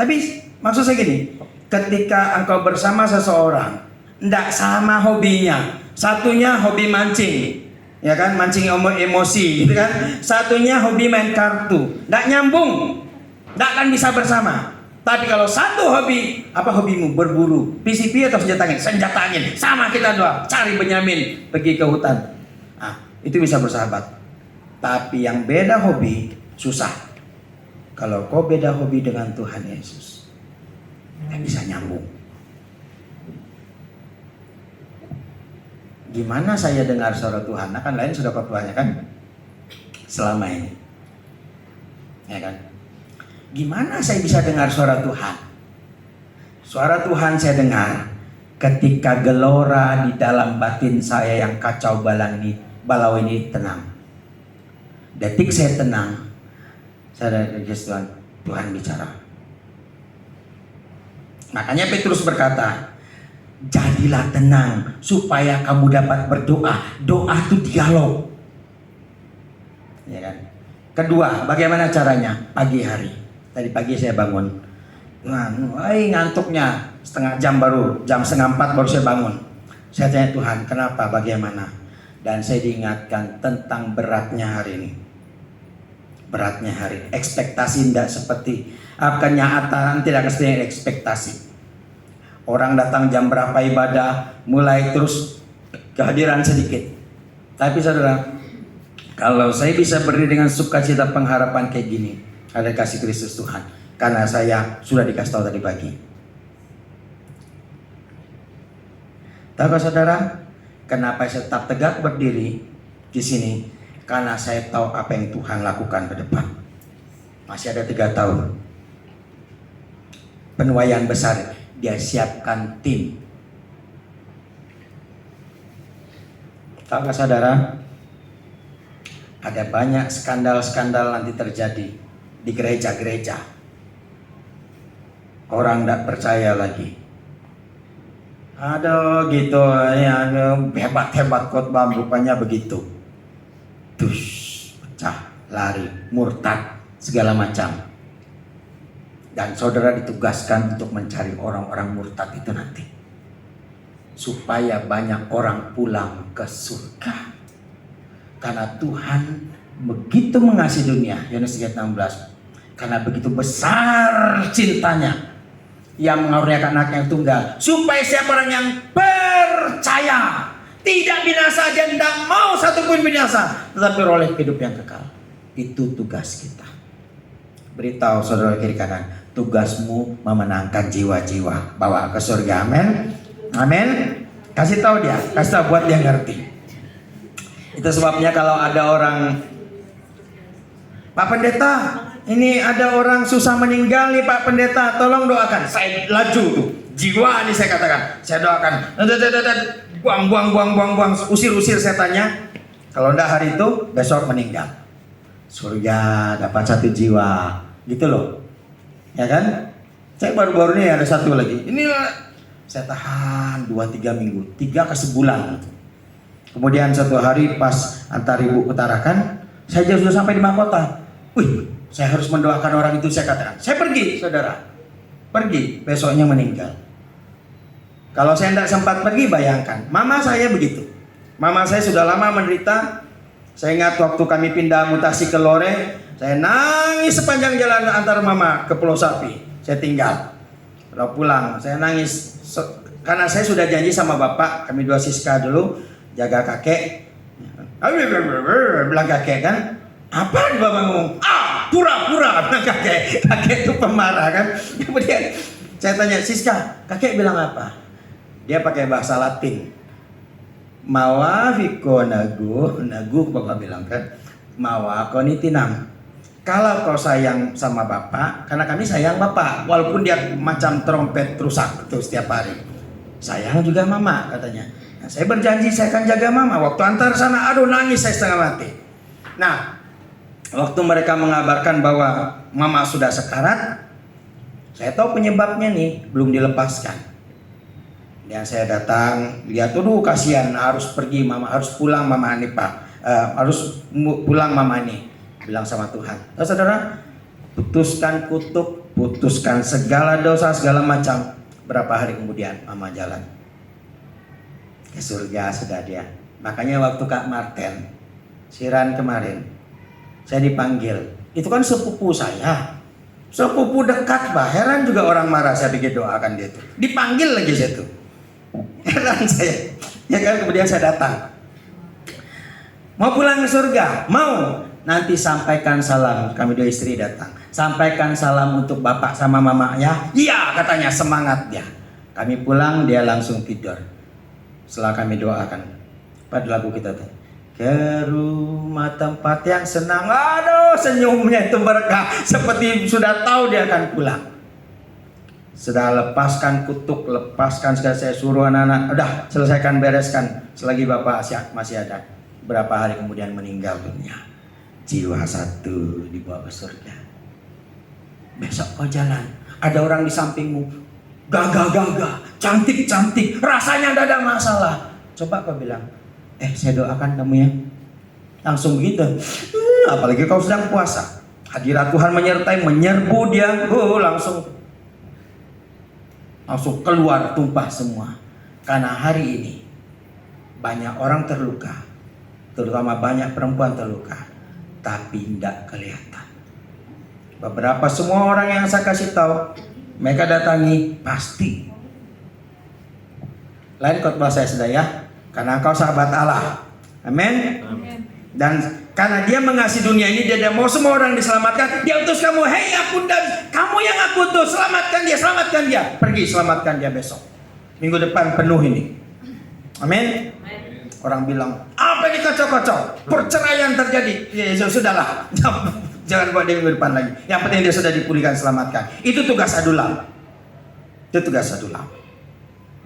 Tapi maksud saya gini, ketika engkau bersama seseorang, ndak sama hobinya. Satunya hobi mancing, ya kan, mancing emosi, gitu kan. Satunya hobi main kartu, ndak nyambung, ndak akan bisa bersama. Tapi kalau satu hobi, apa hobimu? Berburu, PCP atau senjata angin? Senjata angin. Sama kita doa, cari Benyamin, pergi ke hutan. Nah, itu bisa bersahabat. Tapi yang beda hobi, susah. Kalau kau beda hobi dengan Tuhan Yesus, tak bisa nyambung. Gimana saya dengar suara Tuhan? Nah, kan lain sudah ketuanya kan? Selama ini. Ya kan? Gimana saya bisa dengar suara Tuhan? Suara Tuhan saya dengar ketika gelora di dalam batin saya yang kacau balau ini tenang. Detik saya tenang, saya dari Tuhan bicara. Makanya Petrus berkata, jadilah tenang supaya kamu dapat berdoa. Doa itu dialog. Ya kan? Kedua, bagaimana caranya? Pagi hari. Tadi pagi saya bangun, ngantuknya setengah jam baru, jam 3:30 baru saya bangun. Saya tanya Tuhan, kenapa, bagaimana? Dan saya diingatkan tentang beratnya hari ini. Beratnya hari, ekspektasi tidak seperti kenyataan, tidak seperti ekspektasi. Orang datang jam berapa ibadah, mulai terus kehadiran sedikit. Tapi saudara, kalau saya bisa berdiri dengan sukacita pengharapan kayak gini, ada kasih Kristus Tuhan, karena saya sudah dikasih tahu tadi pagi. Tahukah saudara, kenapa saya tetap tegak berdiri di sini? Karena saya tahu apa yang Tuhan lakukan ke depan. Masih ada 3 tahun. Penuaian besar, dia siapkan tim. Tahukah saudara, ada banyak skandal-skandal nanti terjadi di gereja-gereja. Orang tidak percaya lagi. Aduh gitu ya, hebat-hebat khotbah rupanya begitu. Tush, pecah, lari, murtad, segala macam. Dan saudara ditugaskan untuk mencari orang-orang murtad itu nanti, supaya banyak orang pulang ke surga. Karena Tuhan begitu mengasihi dunia, Yohanes 3:16. Karena begitu besar cintanya, yang mengaruniakan anaknya yang tunggal, supaya siapa orang yang percaya tidak binasa, dan tidak mau satupun binasa, tetapi oleh hidup yang kekal. Itu tugas kita. Beritahu saudara kiri kanan, tugasmu memenangkan jiwa-jiwa, bawa ke surga. Amin, amin. Kasih tahu dia, kasih tahu buat dia ngerti. Itu sebabnya kalau ada orang, Pak Pendeta, ini ada orang susah meninggal nih Pak Pendeta, tolong doakan. Saya laju tuh, jiwa nih saya katakan, saya doakan. Buang, usir setannya. Kalau enggak hari itu, besok meninggal. Surga dapat 1 jiwa, gitu loh. Ya kan? Saya baru-baru ini ada 1 lagi. Ini saya tahan 2-3 minggu, 3 ke sebulan. Kemudian 1 hari pas antar ibu utarakan, saya sudah sampai di mahkota. Wih, saya harus mendoakan orang itu, saya katakan. Saya pergi, saudara. Pergi, besoknya meninggal. Kalau saya tidak sempat pergi, bayangkan. Mama saya begitu. Mama saya sudah lama menderita. Saya ingat waktu kami pindah mutasi ke Lore, saya nangis sepanjang jalan antar mama ke Pulau Sapi. Saya tinggal. Kalau pulang, saya nangis. Karena saya sudah janji sama bapak, kami 2 Siska dulu, jaga kakek. Bilang kakek kan, apa bapak ngomong? Pura-pura bilang kakek. Kakek itu pemarah kan. Kemudian saya tanya, Siska, kakek bilang apa? Dia pakai bahasa Latin. Mawa Viko Nagu Bapak bilang kan, Mawa Konitinam. Kalau kau sayang sama Bapak, karena kami sayang Bapak, walaupun dia macam trompet rusak tuh setiap hari. Sayang juga Mama katanya. Nah, saya berjanji saya akan jaga Mama. Waktu antar sana, aduh nangis saya setengah mati. Nah, waktu mereka mengabarkan bahwa Mama sudah sekarat, saya tahu penyebabnya nih, belum dilepaskan. Dan saya datang, lihat, tuh kasihan, harus pergi Mama, harus pulang Mama ini Pak, harus pulang Mama ini, bilang sama Tuhan. Nah, saudara, putuskan kutuk, putuskan segala dosa, segala macam. Berapa hari kemudian Mama jalan ke surga sudah dia. Makanya waktu Kak Marten Siran kemarin, saya dipanggil, itu kan sepupu saya, sepupu dekat bah, heran juga orang marah saya pikir doakan dia tuh, dipanggil lagi saya tuh. Heran saya, ya kan, kemudian saya datang. Mau pulang ke surga? Mau. Nanti sampaikan salam, kami dua istri datang. Sampaikan salam untuk Bapak sama Mama ya. Iya katanya, semangat dia. Kami pulang, dia langsung tidur. Setelah kami doakan, pada lagu kita tuh, ke rumah tempat yang senang. Aduh, senyumnya itu berkah, seperti sudah tahu dia akan pulang. Sudah lepaskan kutuk, lepaskan segala, saya suruh anak-anak, udah selesaikan, bereskan. Selagi Bapak masih ada. Berapa hari kemudian meninggal dunia. Jiwa satu dibawa ke surga. Besok kau jalan, ada orang di sampingmu, gagah-gagah, cantik-cantik, rasanya tidak ada masalah. Coba kau bilang, saya doakan kamu ya. Langsung begitu. Apalagi kau sedang puasa, hadirat Tuhan menyertai, menyerbu dia, langsung keluar, tumpah semua. Karena hari ini banyak orang terluka, terutama banyak perempuan terluka, tapi tidak kelihatan. Beberapa semua orang yang saya kasih tahu, mereka datangi pasti. Lain khotbah saya sudah ya, karena engkau sahabat Allah. Amin. Dan karena dia mengasihi dunia ini, dia mau semua orang diselamatkan. Dia utus kamu, hei aku dan kamu yang aku utus, selamatkan dia, pergi selamatkan dia besok. Minggu depan penuh ini. Amin. Orang bilang, apa ini kacau-kacau, perceraian terjadi. Ya sudahlah, jangan buat dia minggu depan lagi. Yang penting dia sudah dipulihkan, selamatkan. Itu tugas adulam.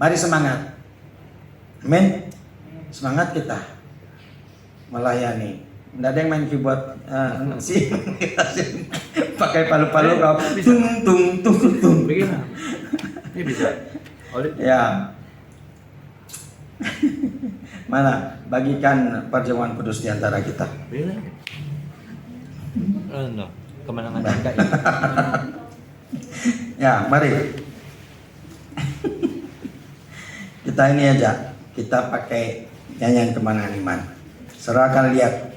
Mari semangat. Amin. Semangat kita melayani. Tidak ada yang main keyboard sih. Pakai palu-palu kau tung. Begini. Ini bisa. Ya. Mana bagikan perjamuan kudus di antara kita. Kemenangan kita ini. Ya, mari. Kita ini aja. Kita pakai nyanyian kemenangan iman. Serahkan lihat.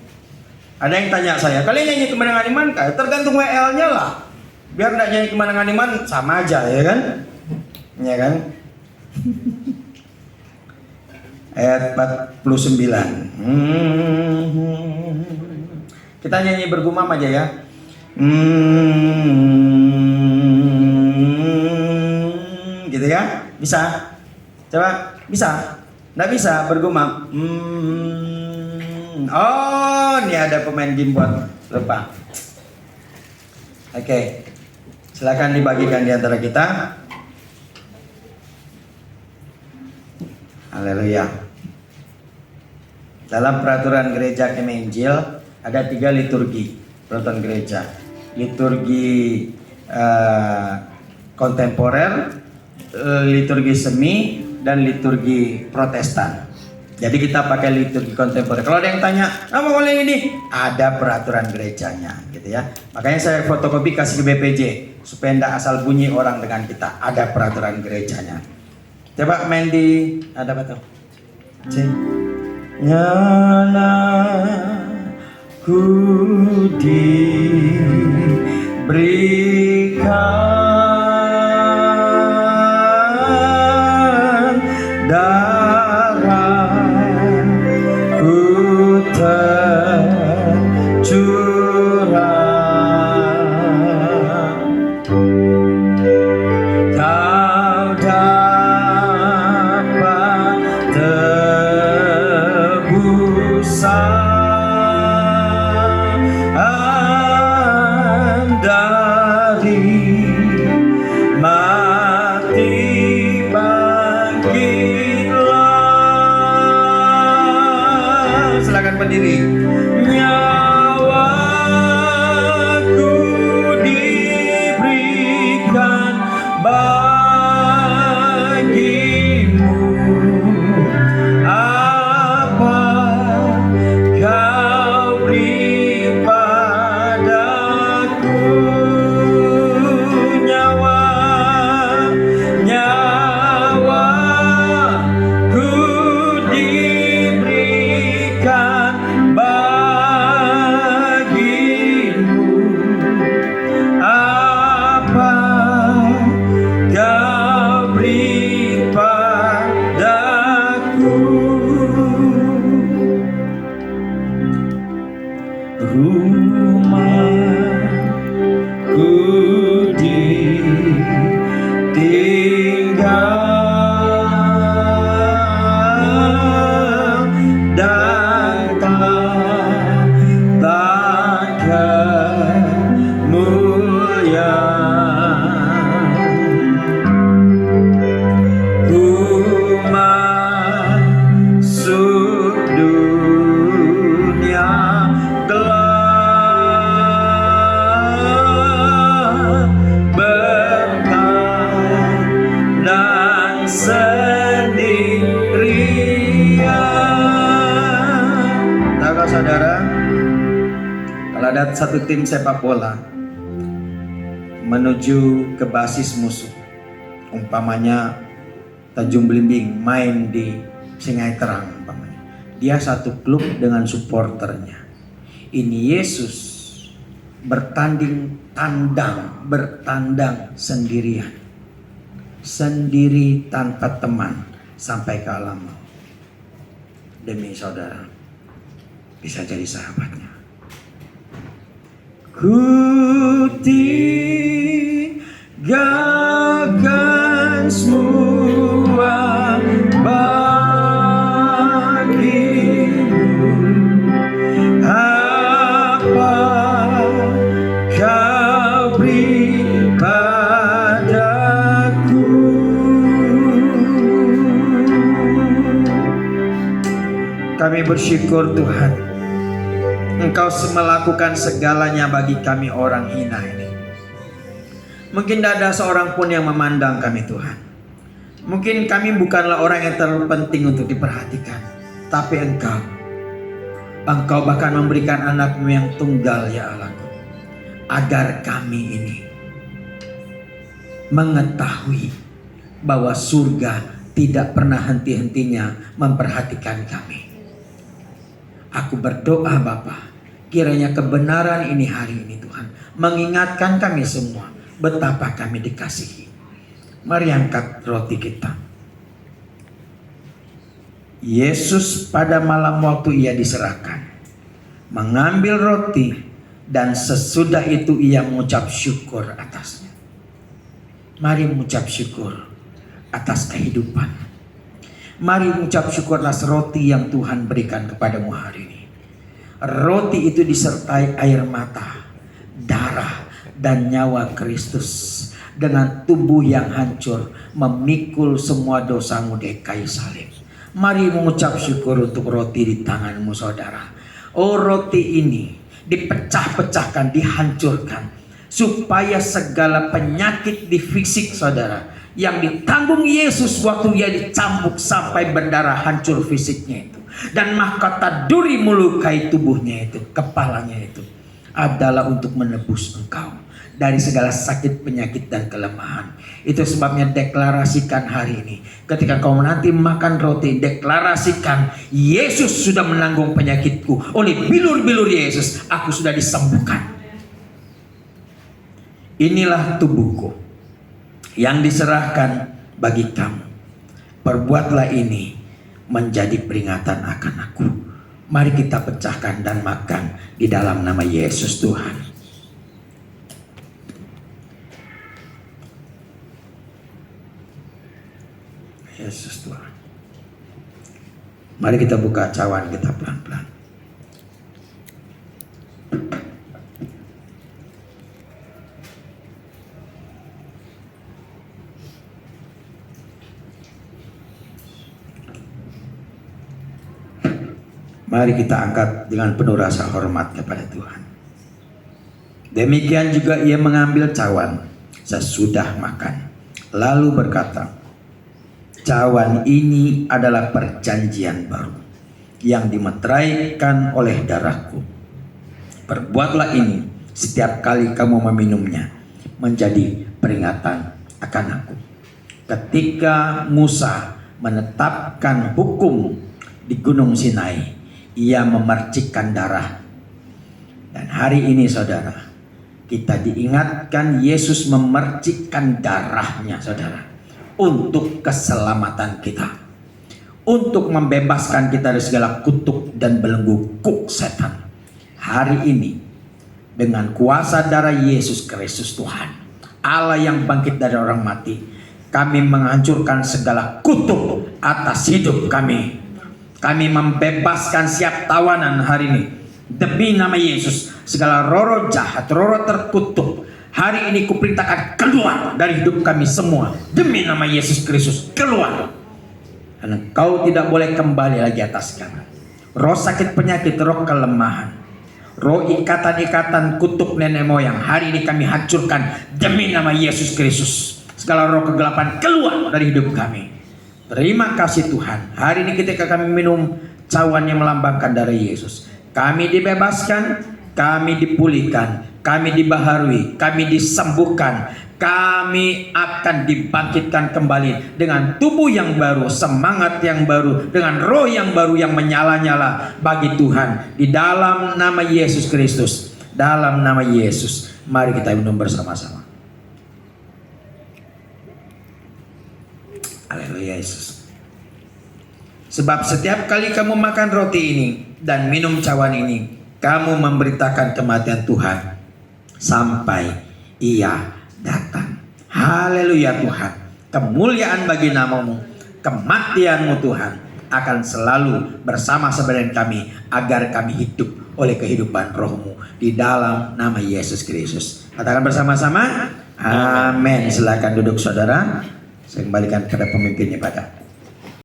Ada yang tanya saya, kalian nyanyi kemenangan iman? Tergantung WL-nya lah. Biar enggak nyanyi kemenangan iman sama aja, ya kan? Ya kan? Ayat 49. Kita nyanyi bergumam aja ya. Gitu ya? Bisa? Coba, bisa? Nggak bisa bergumam. Oh, ini ada pemain game buat lupa. Oke. Silakan dibagikan di antara kita. Haleluya. Dalam peraturan gereja Kemenjil ada 3 liturgi peraturan gereja. Liturgi kontemporer, liturgi semi, dan liturgi Protestan. Jadi kita pakai liturgi kontemporer. Kalau ada yang tanya, apa boleh ini? Ada peraturan gerejanya, gitu ya. Makanya saya fotokopi kasih ke BPJ supaya tidak asal bunyi orang dengan kita. Ada peraturan gerejanya. Coba main di ada apa tuh? Nyala ku diberikan darah ku tercurah, kau dapat Ada satu tim sepak bola menuju ke basis musuh. Umpamanya Tanjung Belimbing main di Sungai Terang umpamanya. Dia satu klub dengan supporternya. Ini Yesus bertandang sendirian. Sendiri tanpa teman sampai ke alam maut. Demi saudara bisa jadi sahabatnya. Ku tinggalkan semua bagimu, apa kau beri padaku. Kami bersyukur Tuhan, Engkau melakukan segalanya bagi kami orang hina ini. Mungkin tidak ada seorang pun yang memandang kami Tuhan. Mungkin kami bukanlah orang yang terpenting untuk diperhatikan. Tapi Engkau bahkan memberikan anak-Mu yang tunggal ya Allahku. Agar kami ini mengetahui bahwa surga tidak pernah henti-hentinya memperhatikan kami. Aku berdoa Bapa, kiranya kebenaran ini hari ini Tuhan mengingatkan kami semua betapa kami dikasihi. Mari angkat roti kita. Yesus pada malam waktu ia diserahkan mengambil roti, dan sesudah itu ia mengucap syukur atasnya. Mari mengucap syukur atas kehidupan. Mari mengucap syukur atas roti yang Tuhan berikan kepadamu hari ini. Roti itu disertai air mata, darah, dan nyawa Kristus. Dengan tubuh yang hancur memikul semua dosamu di kayu salib. Mari mengucap syukur untuk roti di tanganmu saudara. Oh, roti ini dipecah-pecahkan, dihancurkan, supaya segala penyakit di fisik saudara yang ditanggung Yesus waktu ia dicambuk sampai berdarah hancur fisiknya itu, dan mahkota duri melukai tubuhnya itu, kepalanya itu, adalah untuk menebus engkau dari segala sakit, penyakit, dan kelemahan. Itu sebabnya deklarasikan hari ini. Ketika kau nanti makan roti, deklarasikan, Yesus sudah menanggung penyakitku. Oleh bilur-bilur Yesus, aku sudah disembuhkan. Inilah tubuhku yang diserahkan bagi kamu. Perbuatlah ini menjadi peringatan akan aku. Mari kita pecahkan dan makan di dalam nama Yesus Tuhan. Yesus Tuhan. Mari kita buka cawan kita pelan-pelan. Mari kita angkat dengan penuh rasa hormat kepada Tuhan. Demikian juga ia mengambil cawan sesudah makan, lalu berkata, cawan ini adalah perjanjian baru yang dimeteraikan oleh darahku. Perbuatlah ini setiap kali kamu meminumnya menjadi peringatan akan aku. Ketika Musa menetapkan hukum di Gunung Sinai, ia memercikkan darah. Dan hari ini saudara, kita diingatkan Yesus memercikkan darahnya saudara, untuk keselamatan kita, untuk membebaskan kita dari segala kutuk dan belenggu kuk setan. Hari ini dengan kuasa darah Yesus Kristus Tuhan, Allah yang bangkit dari orang mati, kami menghancurkan segala kutuk atas hidup kami. Kami membebaskan siap tawanan hari ini demi nama Yesus. Segala roh jahat, roh terkutuk, hari ini kuperintahkan keluar dari hidup kami semua demi nama Yesus Kristus. Keluar. Dan engkau tidak boleh kembali lagi atas kami. Roh sakit penyakit, roh kelemahan, roh ikatan-ikatan kutuk nenek moyang, hari ini kami hancurkan demi nama Yesus Kristus. Segala roh kegelapan keluar dari hidup kami. Terima kasih Tuhan. Hari ini ketika kami minum cawan yang melambangkan darah Yesus, kami dibebaskan, kami dipulihkan, kami dibaharui, kami disembuhkan, kami akan dibangkitkan kembali dengan tubuh yang baru, semangat yang baru, dengan roh yang baru yang menyala-nyala bagi Tuhan. Di dalam nama Yesus Kristus, dalam nama Yesus, mari kita minum bersama-sama. Haleluya Yesus. Sebab setiap kali kamu makan roti ini dan minum cawan ini, kamu memberitakan kematian Tuhan sampai Ia datang. Haleluya Tuhan. Kemuliaan bagi namamu, kematianmu Tuhan akan selalu bersama-sama dengan kami, agar kami hidup oleh kehidupan rohmu, di dalam nama Yesus Kristus. Katakan bersama-sama, amin. Silakan duduk saudara. Saya kembalikan kepada pemimpin ibadah.